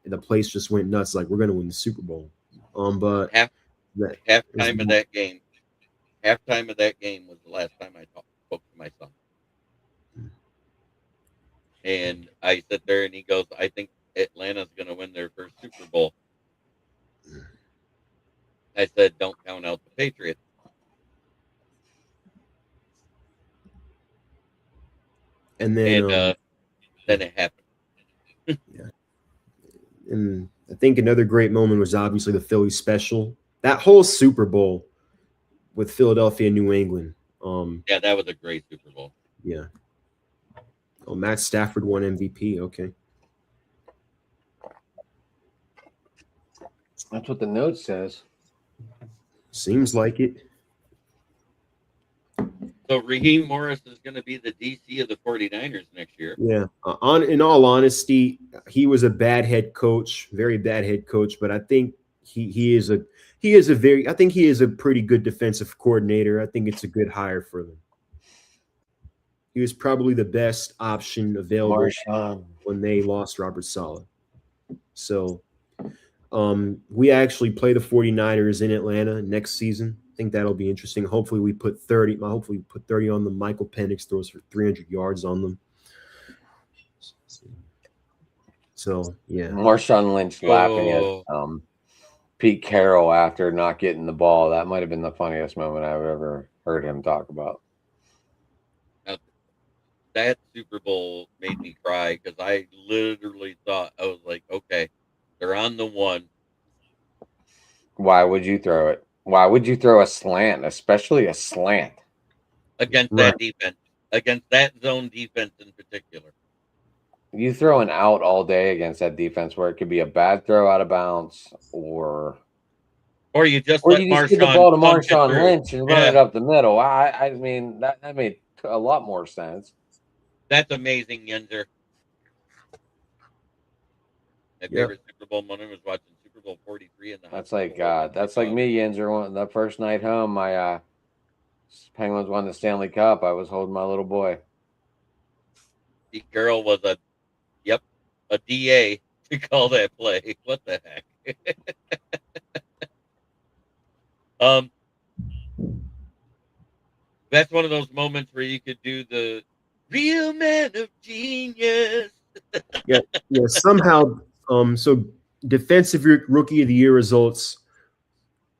and the place just went nuts. Like, we're gonna win the Super Bowl. But halftime of that game was the last time I spoke to my son. And I sit there and he goes, I think Atlanta's going to win their first Super Bowl. I said, don't count out the Patriots. And then it happened. Yeah. And I think another great moment was obviously the Philly special. That whole Super Bowl with Philadelphia and New England. Yeah, that was a great Super Bowl. Yeah. Oh, Matt Stafford won MVP. Okay. That's what the note says. Seems like it. So Raheem Morris is going to be the DC of the 49ers next year. Yeah. In all honesty, he was a bad head coach, very bad head coach, but I think he is a pretty good defensive coordinator. I think it's a good hire for them. He was probably the best option available when they lost Robert Saleh. So we actually play the 49ers in Atlanta next season. I think that'll be interesting. Hopefully we put 30 on them. Michael Penix throws for 300 yards on them. So, yeah. Marshawn Lynch laughing at Pete Carroll after not getting the ball. That might have been the funniest moment I've ever heard him talk about. That Super Bowl made me cry because I literally thought, I was like, okay, they're on the one. Why would you throw it? Why would you throw a slant, especially a slant? Against that defense, against that zone defense in particular. You throw an out all day against that defense where it could be a bad throw out of bounds or you just give the ball to Marshawn Lynch and run it up the middle. I mean, that made a lot more sense. That's amazing, Yenzer. My favorite Super Bowl moment was watching Super Bowl 43 in the That's like me, Yenzer. The first night home, my Penguins won the Stanley Cup. I was holding my little boy. Pete Carroll was a DA to call that play. What the heck? That's one of those moments where you could do the real man of genius. Yeah. Somehow, so defensive rookie of the year results.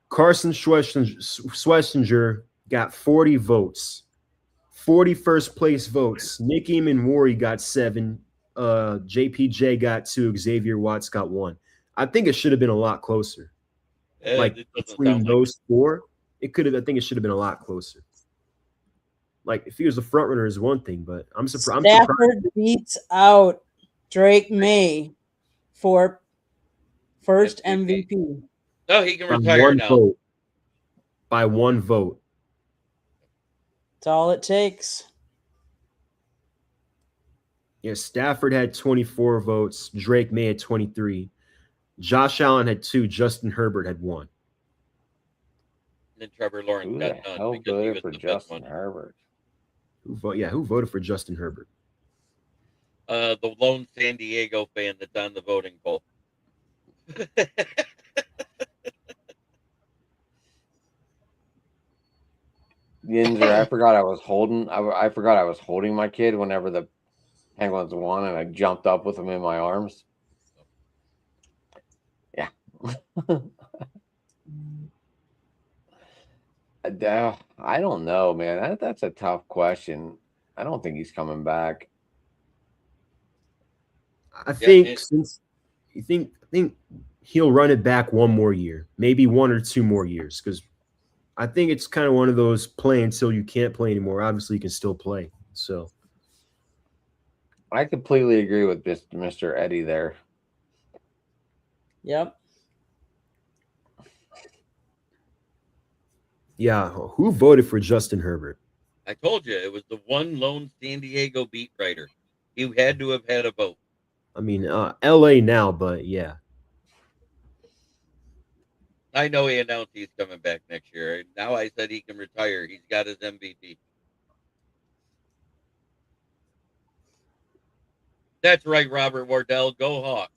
Carson Schlesinger got 40 votes. 40 first place votes. Nick Eamon-Wari got 7. JPJ got 2. Xavier Watts got 1. I think it should have been a lot closer. Between those four, I think it should have been a lot closer. Like, if he was the front runner is one thing, but I'm surprised. Stafford beats out Drake May for first MVP. No, he can retire now. By one vote. That's all it takes. Yeah, Stafford had 24 votes. Drake May had 23. Josh Allen had 2. Justin Herbert had 1. And then Trevor Lawrence got none. Who voted for Justin Herbert? Who voted for Justin Herbert? The lone San Diego fan that's on the voting poll. Yinzer, I forgot I was holding my kid whenever the Penguins won, and I jumped up with him in my arms. Yeah. I don't know, man. That's a tough question. I don't think he's coming back. I think he'll run it back one more year, maybe 1 or 2 more years, because I think it's kind of one of those play until you can't play anymore. Obviously, you can still play. So I completely agree with Mr. Eddie there. Yep. Yeah, who voted for Justin Herbert? I told you it was the one lone San Diego beat writer. He had to have had a vote. I mean, L.A. now, but yeah. I know he announced he's coming back next year. Now I said he can retire. He's got his MVP. That's right, Robert Wardell. Go Hawks.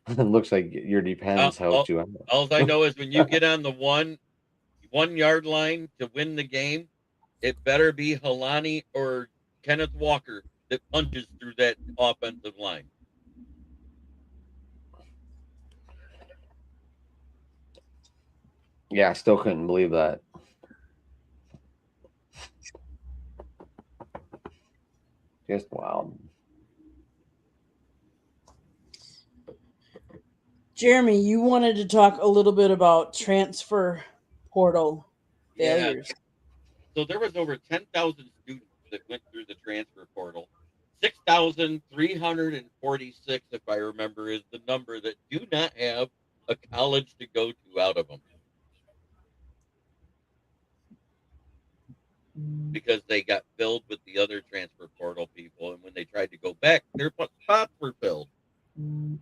It looks like your Depends helped you out. All I know is when you get on the 1 yard line to win the game, it better be Halani or Kenneth Walker that punches through that offensive line. Yeah, I still couldn't believe that. Just wild. Jeremy, you wanted to talk a little bit about transfer portal failures. Yeah. So there was over 10,000 students that went through the transfer portal. 6,346, if I remember, is the number that do not have a college to go to out of them. Because they got filled with the other transfer portal people. And when they tried to go back, their spots were filled.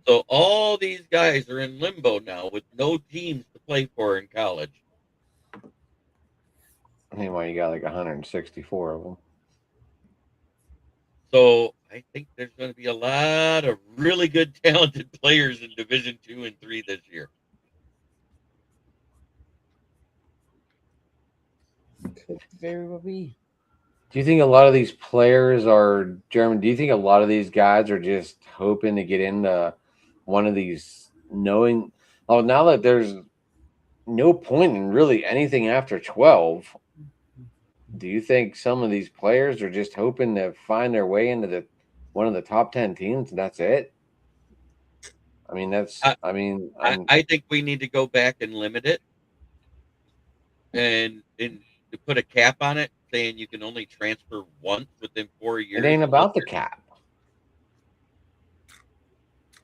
So all these guys are in limbo now with no teams to play for in college. Anyway, you got like 164 of them. So I think there's going to be a lot of really good, talented players in Division 2 and 3 this year. Could very well be. Do you think a lot of these players are, Jeremy, do you think a lot of these guys are just hoping to get into one of these knowing, oh, now that there's no point in really anything after 12, do you think some of these players are just hoping to find their way into one of the top 10 teams and that's it? I mean, I think we need to go back and limit it and to put a cap on it, saying you can only transfer once within 4 years. It ain't about the cap.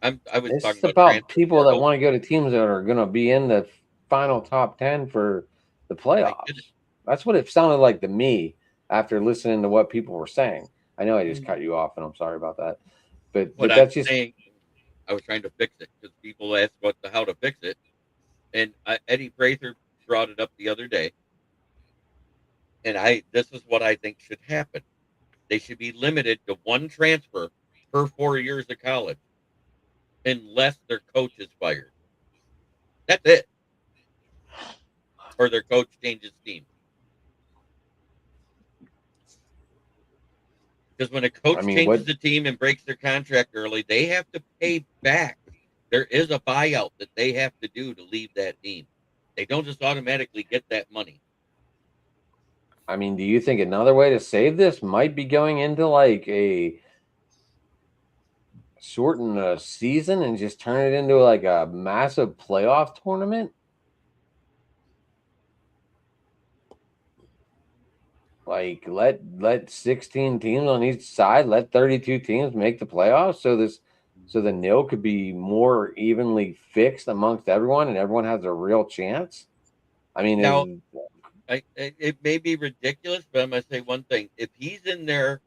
It's talking about people that want to go to teams that are going to be in the final top 10 for the playoffs. That's what it sounded like to me after listening to what people were saying. I know I just cut you off, and I'm sorry about that. But that's just saying. I was trying to fix it because people asked how to fix it, and Eddie Prather brought it up the other day. And this is what I think should happen. They should be limited to one transfer per 4 years of college, unless their coach is fired. That's it. Or their coach changes team. Because when a coach changes the team and breaks their contract early, they have to pay back. There is a buyout that they have to do to leave that team. They don't just automatically get that money. I mean, do you think another way to save this might be going into like a shorten a season and just turn it into like a massive playoff tournament? Like let 16 teams on each side, let 32 teams make the playoffs so the nil could be more evenly fixed amongst everyone and everyone has a real chance. I mean, now, it may be ridiculous, but I'm going to say one thing. If he's in there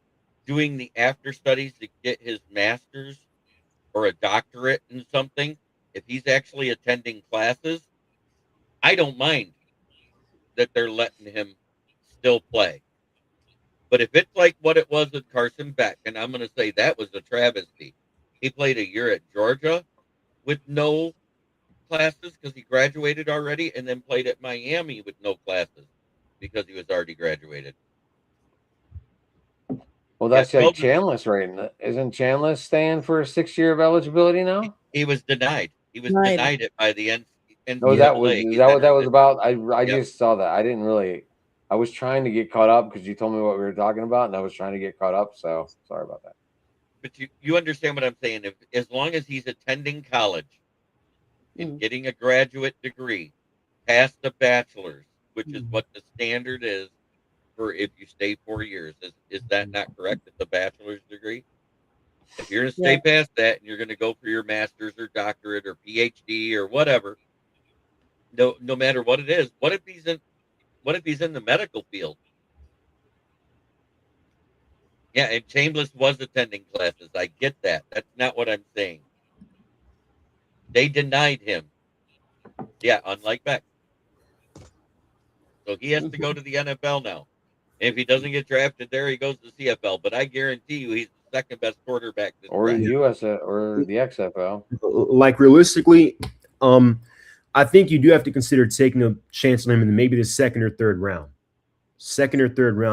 doing the after studies to get his master's or a doctorate in something, if he's actually attending classes, I don't mind that they're letting him still play. But if it's like what it was with Carson Beck, and I'm going to say that was a travesty. He played a year at Georgia with no classes because he graduated already, and then played at Miami with no classes because he was already graduated. Well, that's like Chandler's right. Isn't Chandler staying for a 6 year of eligibility now? He was denied. He was denied it by the end. No, is that what that was about? I just saw that. I didn't really. I was trying to get caught up because you told me what we were talking about, and I was trying to get caught up. So sorry about that. But you understand what I'm saying? As long as he's attending college and getting a graduate degree, past the bachelor's, which is what the standard is for if you stay 4 years, is that not correct? It's a bachelor's degree. If you're going to stay past that and you're going to go for your master's or doctorate or PhD or whatever, no matter what it is, what if he's in the medical field? Yeah, and Chambliss was attending classes. I get that. That's not what I'm saying. They denied him. Yeah, unlike Beck. So he has to go to the NFL now. And if he doesn't get drafted there, he goes to CFL. But I guarantee you he's the second best quarterback this or draft. US or the XFL. Like realistically, I think you do have to consider taking a chance on him in maybe the second or third round.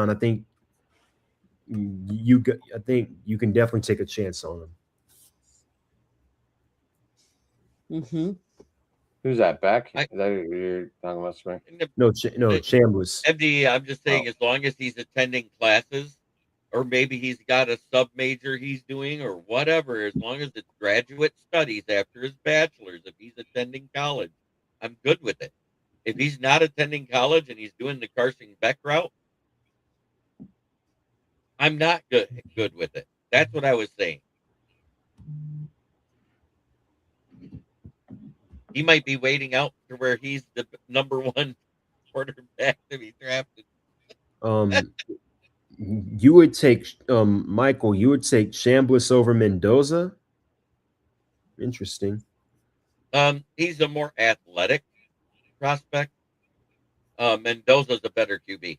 I think you can definitely take a chance on him. Mm-hmm. Who's that, Beck? Is that who you're talking about, Spring? No, Chambliss. MD, I'm just saying, as long as he's attending classes, or maybe he's got a sub major he's doing, or whatever, as long as it's graduate studies after his bachelor's, if he's attending college, I'm good with it. If he's not attending college and he's doing the Carson Beck route, I'm not good with it. That's what I was saying. He might be waiting out to where he's the number one quarterback to be drafted. You would take Michael. You would take Chambliss over Mendoza. Interesting. He's a more athletic prospect. Mendoza's a better QB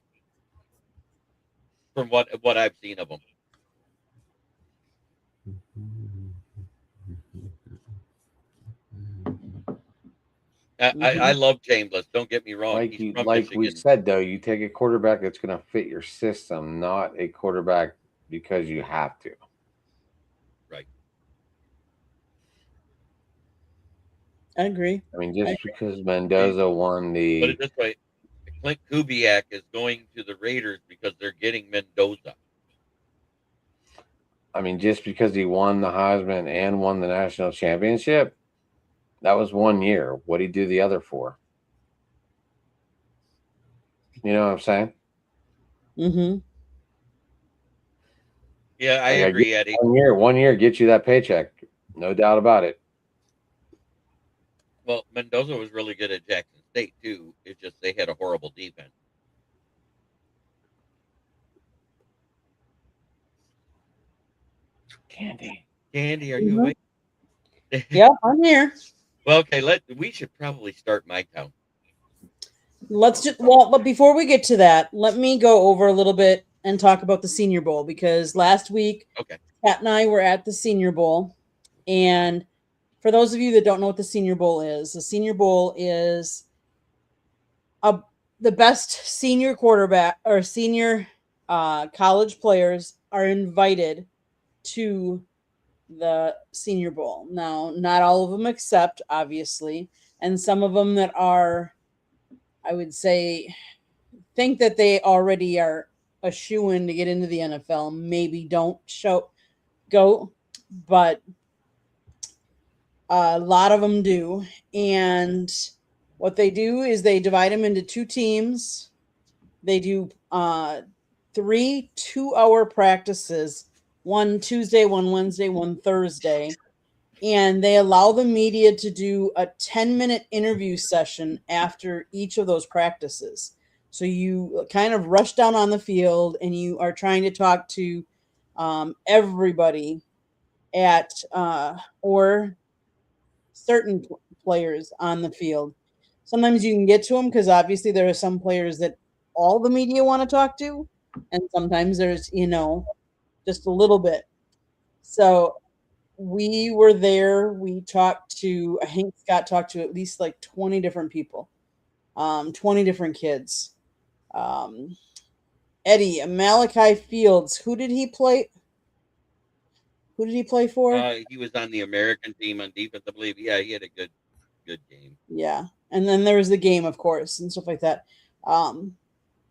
from what I've seen of him. I love Chambliss. Don't get me wrong. Like we said, though, you take a quarterback that's going to fit your system, not a quarterback because you have to. Right. I agree. I mean, just because Mendoza won the... Put it this way, Clint Kubiak is going to the Raiders because they're getting Mendoza. I mean, just because he won the Heisman and won the national championship, that was 1 year. What did he do the other 4? You know what I'm saying? Mm-hmm. Yeah, I agree, Eddie. 1 year gets you that paycheck. No doubt about it. Well, Mendoza was really good at Jackson State, too. It's just they had a horrible defense. Candy, are you awake? Yep, I'm here. Well, okay, we should probably start my town. But before we get to that, let me go over a little bit and talk about the Senior Bowl, because last week, Pat and I were at the Senior Bowl. And for those of you that don't know what the Senior Bowl is the best senior quarterback or senior college players are invited to the Senior Bowl. Now, not all of them accept, obviously, and some of them that are, I would say, think that they already are a shoo-in to get into the NFL, maybe don't go, but a lot of them do. And what they do is they divide them into 2 teams. They do 3 2-hour practices, one Tuesday, one Wednesday, one Thursday. And they allow the media to do a 10-minute interview session after each of those practices. So you kind of rush down on the field and you are trying to talk to everybody or certain players on the field. Sometimes you can get to them because obviously there are some players that all the media want to talk to, and sometimes there's, just a little bit. So we were there. We talked to, I think Scott talked to at least like 20 different people, 20 different kids. Eddie, Malachi Fields, who did he play? Who did he play for? He was on the American team on defense, I believe. Yeah, he had a good game. Yeah, and then there was the game, of course, and stuff like that.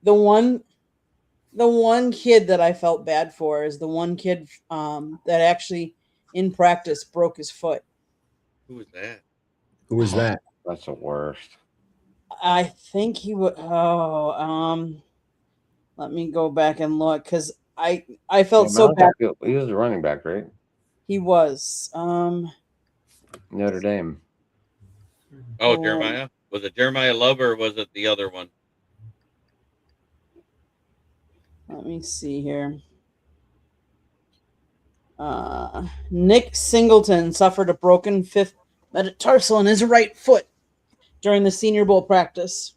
The one kid that I felt bad for is the one kid that actually in practice broke his foot. Who was that? That's the worst. I think he would. Let me go back and look because I felt so bad. He was the running back, right? He was. Notre Dame. Oh, Jeremiah? Was it Jeremiah Love or was it the other one? Let me see here. Nick Singleton suffered a broken fifth metatarsal in his right foot during the Senior Bowl practice.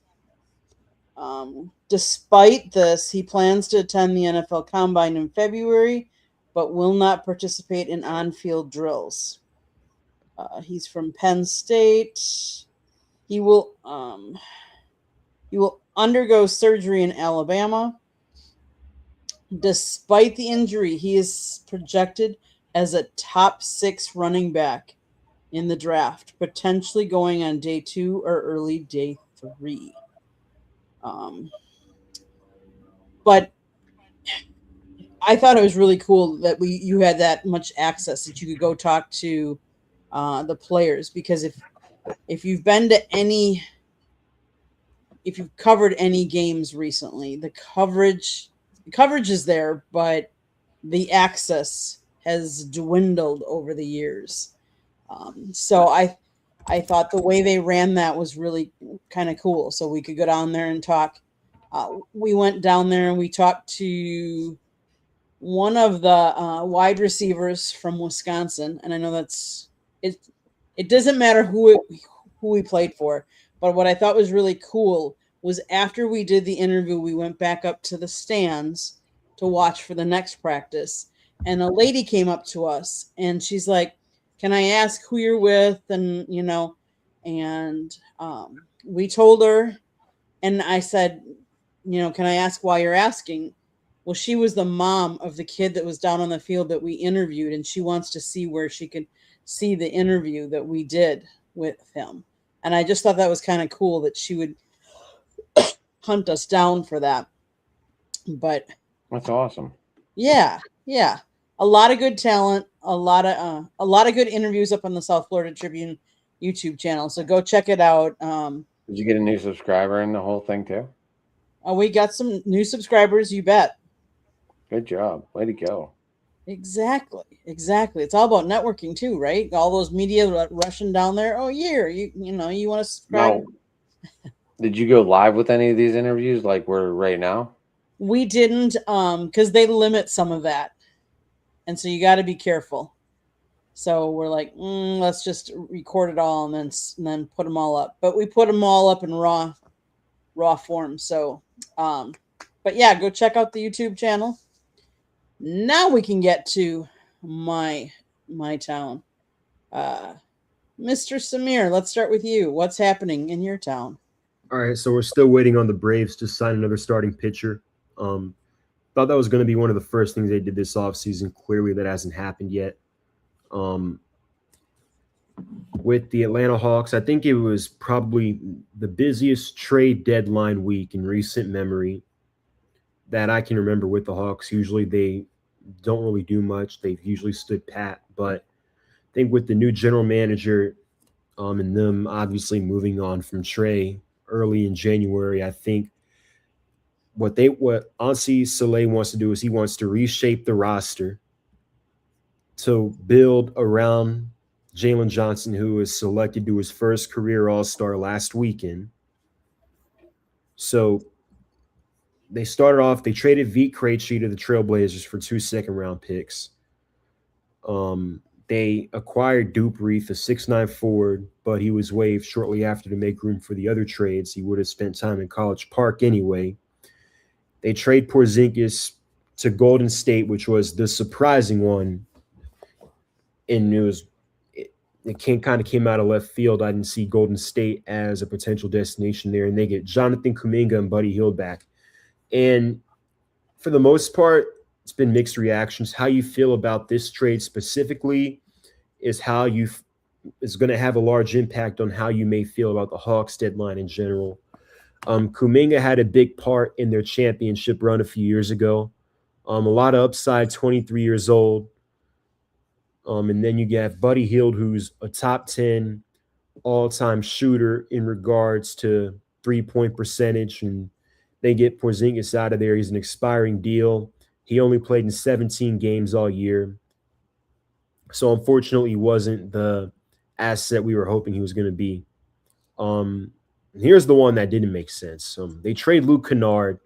Despite this, he plans to attend the NFL Combine in February, but will not participate in on-field drills. He's from Penn State. He will undergo surgery in Alabama. Despite the injury, he is projected as a top 6 running back in the draft, potentially going on day 2 or early day 3. But I thought it was really cool that you had that much access that you could go talk to the players, because if you've been to if you've covered any games recently, the coverage is there, but the access has dwindled over the years. So I thought the way they ran that was really kind of cool. So we could go down there and talk. We went down there and we talked to one of the wide receivers from Wisconsin, and I know that's it. It doesn't matter who we played for, but what I thought was really cool was after we did the interview, we went back up to the stands to watch for the next practice, and a lady came up to us and she's like, "Can I ask who you're with?" And we told her, and I said, "Can I ask why you're asking?" Well, she was the mom of the kid that was down on the field that we interviewed, and she wants to see where she could see the interview that we did with him. And I just thought that was kind of cool that she would hunt us down for that. But that's awesome. Yeah. A lot of good talent, a lot of good interviews up on the South Florida Tribune YouTube channel. So go check it out. Did you get a new subscriber in the whole thing too? We got some new subscribers, you bet. Good job. Way to go. Exactly. It's all about networking too, right? All those media rushing down there. Oh, yeah, you want to subscribe. No. Did you go live with any of these interviews like we're right now? We didn't, because they limit some of that. And so you got to be careful. So we're like, let's just record it all and then put them all up. But we put them all up in raw form. So, but yeah, go check out the YouTube channel. Now we can get to my town. Mr. Samir, let's start with you. What's happening in your town? All right, so we're still waiting on the Braves to sign another starting pitcher. Thought that was going to be one of the first things they did this offseason. Clearly, that hasn't happened yet. With the Atlanta Hawks, I think it was probably the busiest trade deadline week in recent memory that I can remember with the Hawks. Usually they don't really do much. They've usually stood pat. But I think with the new general manager and them obviously moving on from Trey early in January, I think what Ansi Soleil wants to do is he wants to reshape the roster to build around Jalen Johnson, who was selected to his first career All-Star last weekend. So they started off, they traded Vit Krejci to the Trailblazers for 2 second-round picks. They acquired Dupree, the 6'9" forward, but he was waived shortly after to make room for the other trades. He would have spent time in College Park anyway. They trade Porzingis to Golden State, which was the surprising one in news. It kind of came out of left field. I didn't see Golden State as a potential destination there, and they get Jonathan Kuminga and Buddy Hield back. And for the most part, it's been mixed reactions. How you feel about this trade specifically is is going to have a large impact on how you may feel about the Hawks deadline in general. Kuminga had a big part in their championship run a few years ago. A lot of upside, 23 years old. And then you have Buddy Hield, who's a top 10 all-time shooter in regards to three-point percentage, and they get Porzingis out of there. He's an expiring deal. He only played in 17 games all year. So unfortunately, he wasn't the asset we were hoping he was going to be. Here's the one that didn't make sense. They trade Luke Kennard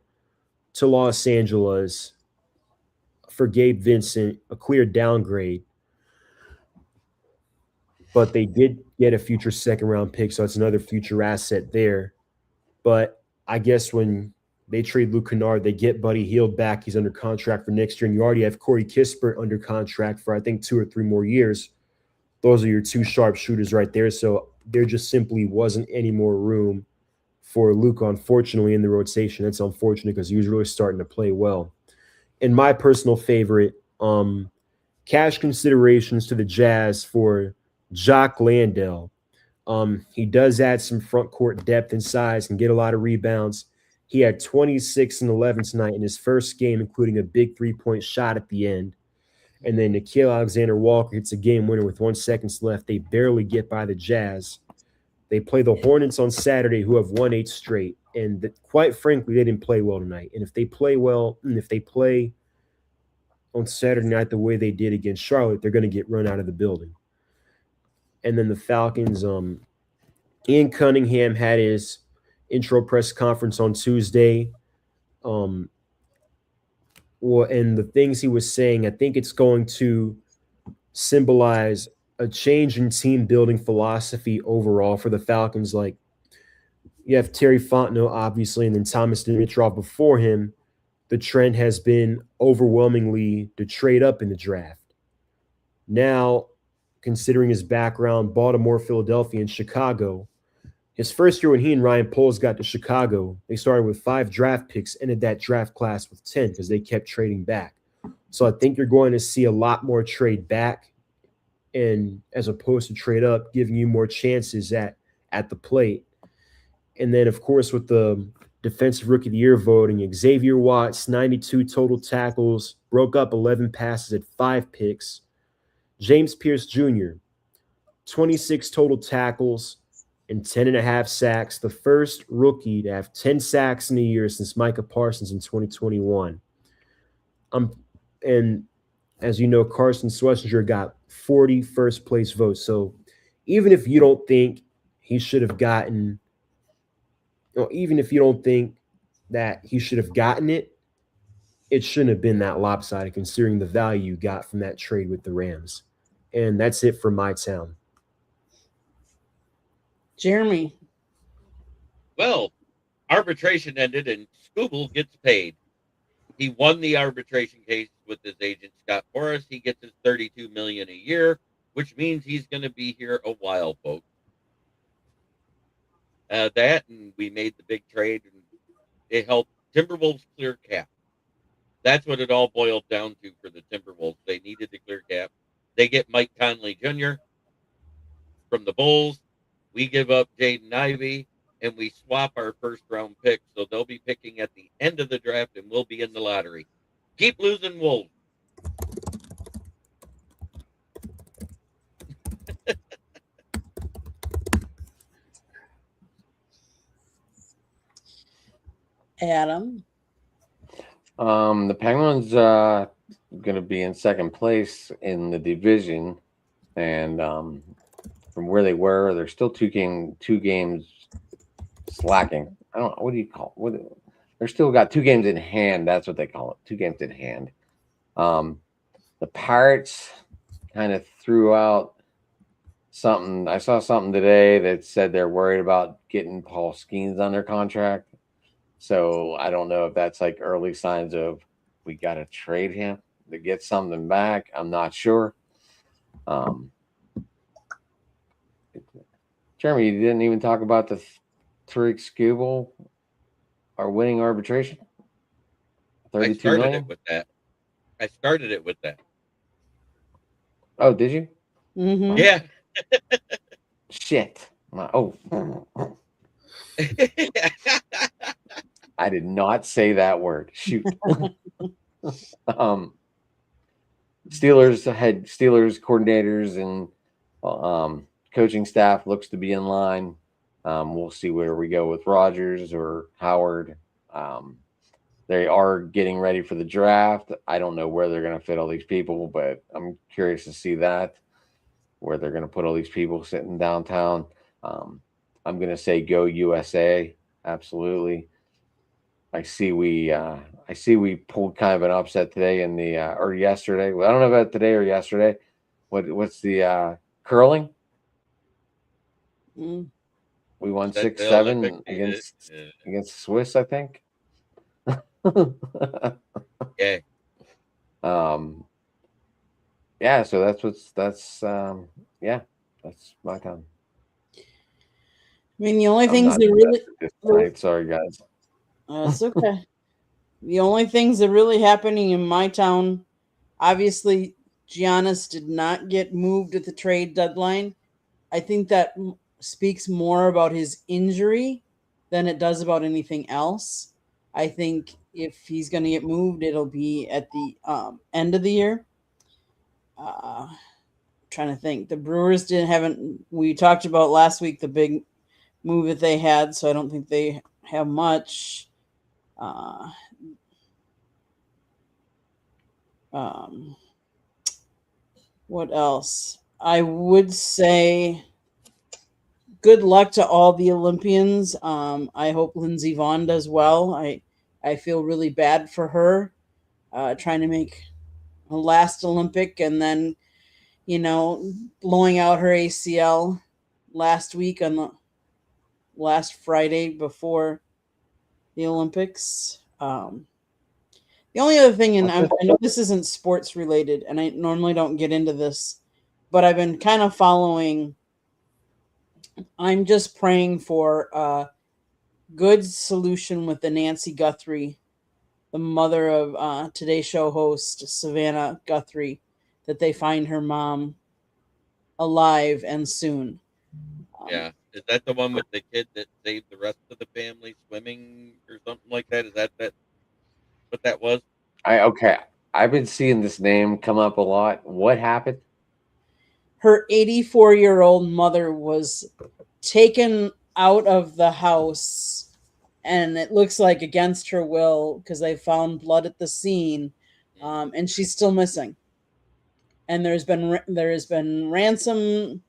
to Los Angeles for Gabe Vincent, a clear downgrade. But they did get a future second round pick, so it's another future asset there. But I guess when they trade Luke Kennard, they get Buddy Hield back. He's under contract for next year, and you already have Corey Kispert under contract for I think 2 or 3 more years. Those are your 2 sharpshooters right there. So there just simply wasn't any more room for Luke, unfortunately, in the rotation. That's unfortunate because he was really starting to play well. And my personal favorite, cash considerations to the Jazz for Jock Landale. He does add some front court depth and size and get a lot of rebounds. He had 26 and 11 tonight in his first game, including a big 3-point shot at the end. And then Nickeil Alexander-Walker hits a game winner with 1 second left. They barely get by the Jazz. They play the Hornets on Saturday, who have won 8 straight. And quite frankly, they didn't play well tonight. And if they play well, and if they play on Saturday night the way they did against Charlotte, they're going to get run out of the building. And then the Falcons, Ian Cunningham had his intro press conference on Tuesday. And the things he was saying, I think it's going to symbolize a change in team building philosophy overall for the Falcons. Like, you have Terry Fontenot, obviously, and then Thomas Dimitrov before him. The trend has been overwhelmingly to trade up in the draft. Now, considering his background, Baltimore, Philadelphia, and Chicago, his first year when he and Ryan Poles got to Chicago, they started with 5 draft picks, ended that draft class with 10 because they kept trading back. So I think you're going to see a lot more trade back, and as opposed to trade up, giving you more chances at the plate. And then, of course, with the Defensive Rookie of the Year voting, Xavier Watts, 92 total tackles, broke up 11 passes at 5 picks. James Pierce Jr., 26 total tackles and 10.5 sacks, the first rookie to have 10 sacks in a year since Micah Parsons in 2021. And as you know, Carson Schlesinger got 40 first-place votes. So even if you don't think he should have gotten – even if you don't think that he should have gotten it, it shouldn't have been that lopsided considering the value you got from that trade with the Rams. And that's it for my town. Jeremy. Well, arbitration ended and Scooble gets paid. He won the arbitration case with his agent, Scott Forrest. He gets his $32 million a year, which means he's going to be here a while, folks. That, and we made the big trade, and it helped Timberwolves clear cap. That's what it all boiled down to for the Timberwolves. They needed to clear cap. They get Mike Conley Jr. from the Bulls. We give up Jaden Ivey, and we swap our first-round pick. So they'll be picking at the end of the draft, and we'll be in the lottery. Keep losing, Wolves. Adam. The Penguins going to be in second place in the division, and from where they were, they're still two games slacking. I don't know, what do you call it? They're still got 2 games in hand. That's what they call it. 2 games in hand. The Pirates kind of threw out something. I saw something today that said they're worried about getting Paul Skeens under contract. So I don't know if that's like early signs of we got to trade him to get something back. I'm not sure. Jeremy, you didn't even talk about the Tariq Skubal or winning arbitration. I started it with that. Oh, did you? Mm-hmm. Yeah. Shit. I did not say that word. Shoot. Steelers coordinators and coaching staff looks to be in line. We'll see where we go with Rodgers or Howard. They are getting ready for the draft. I don't know where they're going to fit all these people, but I'm curious to see that, where they're going to put all these people sitting downtown. I'm going to say go USA. Absolutely. I see we pulled kind of an upset today in the or yesterday. Well, I don't know about today or yesterday. What's the curling? Mm. We won That's 6-7 the against Swiss, I think. yeah. Yeah, so that's my time. I mean, the only I'm things not that really, invested this tonight. Sorry, guys. it's okay. The only things that really happening in my town, obviously, Giannis did not get moved at the trade deadline. I think that speaks more about his injury than it does about anything else. I think if he's going to get moved, it'll be at the end of the year. Trying to think, the Brewers haven't. We talked about last week the big move that they had, so I don't think they have much. What else? I would say good luck to all the Olympians. I hope Lindsey Vonn does well. I feel really bad for her trying to make a last Olympic and then, blowing out her ACL last week on the last Friday before the Olympics. The only other thing, and I know this isn't sports related, and I normally don't get into this, but I've been kind of following. I'm just praying for a good solution with the Nancy Guthrie, the mother of Today Show host Savannah Guthrie, that they find her mom alive and soon. Yeah. Is that the one with the kid that saved the rest of the family swimming or something like that? Is that what that was? I've been seeing this name come up a lot. What happened? Her 84-year-old mother was taken out of the house, and it looks like against her will because they found blood at the scene, and she's still missing. And there has been ransom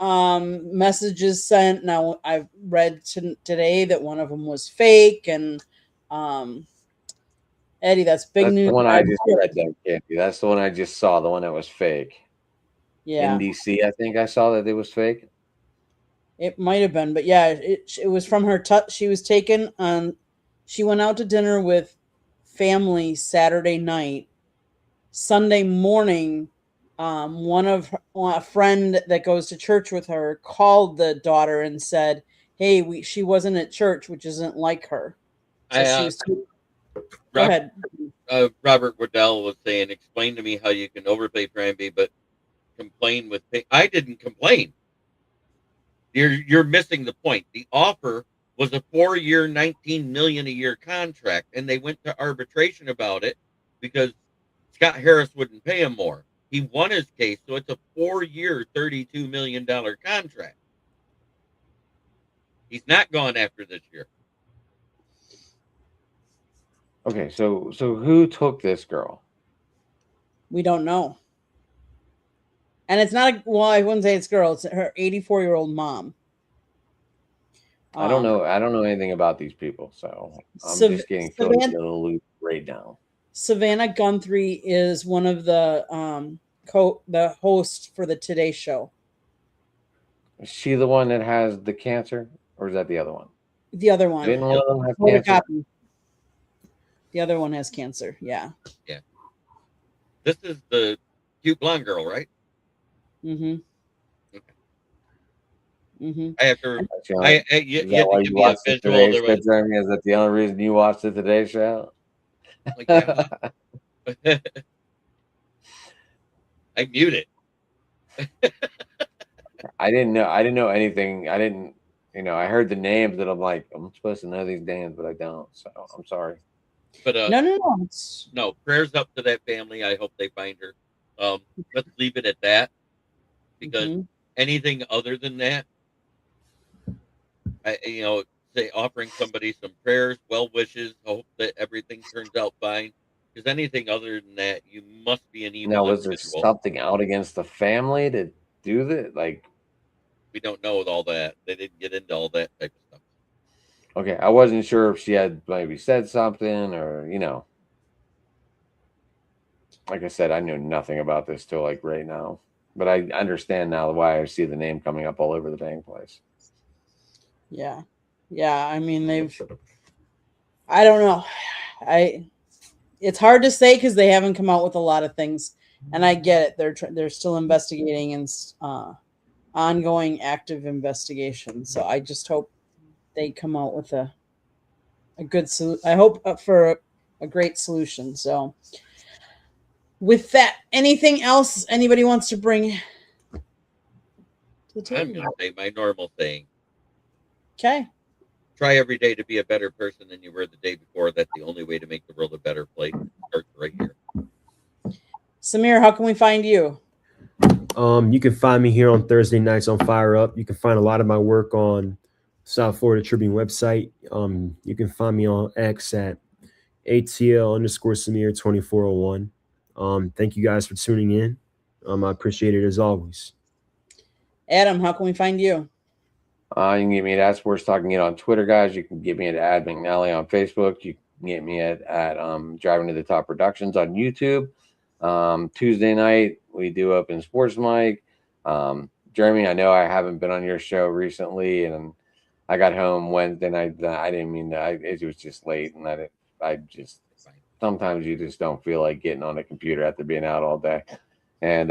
messages sent. Now I've read today that one of them was fake, and Eddie, that's big That's news. the one I just read, though, Candy. That's the one I just saw. The one that was fake. Yeah, NDC, I think I saw that it was fake. it might have been, but yeah, it was from her. She was taken on. She went out to dinner with family Saturday night. Sunday morning, a friend that goes to church with her called the daughter and said, "Hey, she wasn't at church, which isn't like her." So she was. Go ahead. Robert Waddell was saying, "Explain to me how you can overpay Granby, but complain with pay." I didn't complain. You're missing the point. The offer was a 4-year, $19 million a year contract, and they went to arbitration about it because Scott Harris wouldn't pay him more. He won his case, so it's a 4-year, $32 million contract. He's not gone after this year. Okay, so who took this girl? We don't know. And it's not I wouldn't say it's girl. It's her 84-year-old mom. I don't know. I don't know anything about these people, so I'm just getting filled in the loop right now. Savannah Guthrie is one of the the hosts for the Today Show. Is she the one that has the cancer, or is that the other one? The other one. Didn't one of them have cancer? The other one has cancer. Yeah. Yeah. This is the cute blonde girl, right? Mm-hmm. Okay. Mm-hmm. I have to. You have to give me a visual. Is that the only reason you watched the Today Show? Like, yeah. I mute it. I didn't know anything. I didn't. I heard the names, and I'm like, I'm supposed to know these names, but I don't. So I'm sorry. But no. Prayers up to that family. I hope they find her. Let's leave it at that, because anything other than that, say offering somebody some prayers, well wishes, hope that everything turns out fine. Because anything other than that, you must be an evil Now, was there individual. something out against the family to do that? Like, We don't know all that. They didn't get into all that type of stuff. okay, I wasn't sure if she had maybe said something or, like I said, I knew nothing about this till like right now. But I understand now why I see the name coming up all over the dang place. Yeah. Yeah. I mean, I don't know. It's hard to say because they haven't come out with a lot of things, and I get it. They're still investigating and ongoing active investigation. So I just hope they come out with a good solution. I hope for a great solution. So with that, anything else anybody wants to bring to the table? I'm going to say my normal thing. Okay. Try every day to be a better person than you were the day before. That's the only way to make the world a better place. Starts right here. Samir, how can we find you? You can find me here on Thursday nights on Fire Up. You can find a lot of my work on South Florida Tribune website. You can find me on X at ATL_Samir2401. Thank you guys for tuning in. I appreciate it as always. Adam, how can we find you? You can get me at Sports Talking It on Twitter, guys. You can get me at Ad McNally on Facebook. You can get me at Driving to the Top Productions on YouTube. Tuesday night, we do Open Sports Mic. Jeremy, I know I haven't been on your show recently, and I got home Wednesday night. I didn't mean that. It was just late, and sometimes you just don't feel like getting on a computer after being out all day. And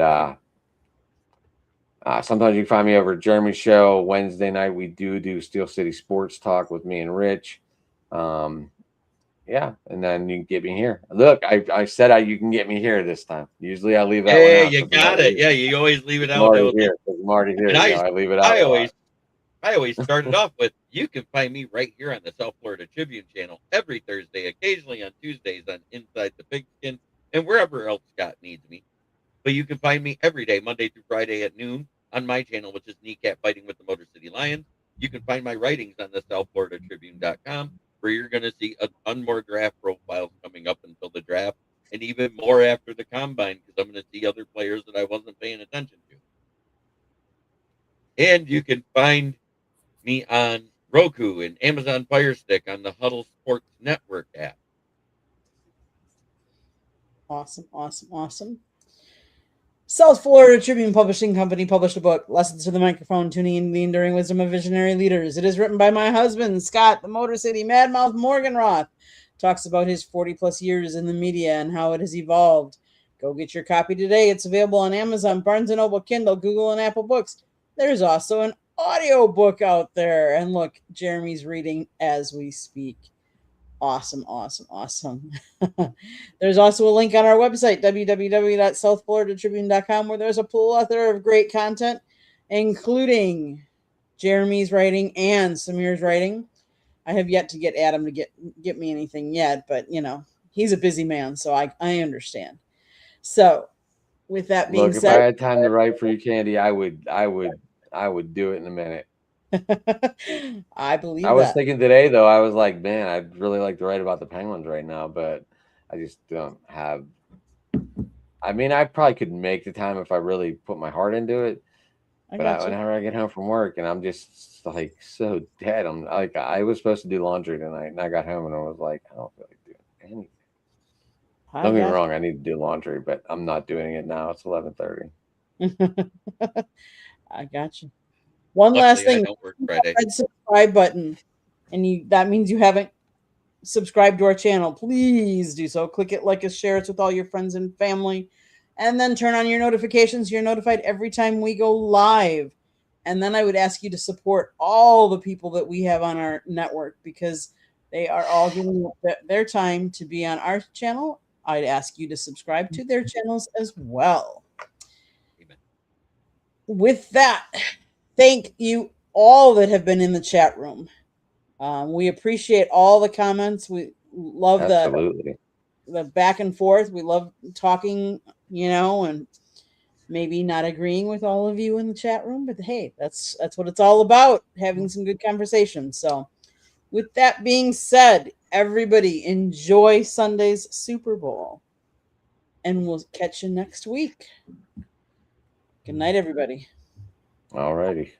sometimes you can find me over at Jeremy's show. Wednesday night, we do Steel City Sports Talk with me and Rich. Yeah, and then you can get me here. Look, I said you can get me here this time. Usually I leave that one out. You got it. Yeah, you always leave it out. I'm already here. I leave it out. I always started off with, you can find me right here on the South Florida Tribune channel every Thursday, occasionally on Tuesdays on Inside the Pigskin, and wherever else Scott needs me. But you can find me every day, Monday through Friday at noon on my channel, which is Kneecap Fighting with the Motor City Lions. You can find my writings on the SouthFloridaTribune.com, where you're going to see a ton more draft profiles coming up until the draft, and even more after the combine, because I'm going to see other players that I wasn't paying attention to. And you can find me on Roku and Amazon Fire Stick on the Huddle Sports Network app. Awesome. South Florida Tribune Publishing Company published a book, Lessons to the Microphone, Tuning in the Enduring Wisdom of Visionary Leaders. It is written by my husband, Scott, the Motor City Madmouth Morganroth. Talks about his 40-plus years in the media and how it has evolved. Go get your copy today. It's available on Amazon, Barnes & Noble, Kindle, Google, and Apple Books. There's also an audio book out there. And look, Jeremy's reading as we speak. Awesome. There's also a link on our website, www.southfloridatribune.com, where there's a plethora of great content, including Jeremy's writing and Samir's writing. I have yet to get Adam to get me anything yet, but he's a busy man, so I understand. So with that being said, if I had time to write for you, Candy, I would do it in a minute. I believe I was thinking today, though, I was like, man, I'd really like to write about the Penguins right now, but I just don't have. I mean, I probably could make the time if I really put my heart into it. But whenever I get home from work and I'm just like so dead, I'm like, I was supposed to do laundry tonight, and I got home and I was like, I don't feel like doing anything. Don't get me wrong, I need to do laundry, but I'm not doing it now. It's 11:30. I got you. One last thing, red subscribe button, and that means you haven't subscribed to our channel. Please do so. Click it, like it, share it with all your friends and family, and then turn on your notifications. You're notified every time we go live. And then I would ask you to support all the people that we have on our network, because they are all giving their time to be on our channel. I'd ask you to subscribe to their channels as well. Amen. With that, thank you all that have been in the chat room. We appreciate all the comments. We love the back and forth. We love talking, and maybe not agreeing with all of you in the chat room, but hey, that's what it's all about, having some good conversation. So With that being said, everybody enjoy Sunday's Super Bowl. And we'll catch you next week. Good night, everybody. All righty.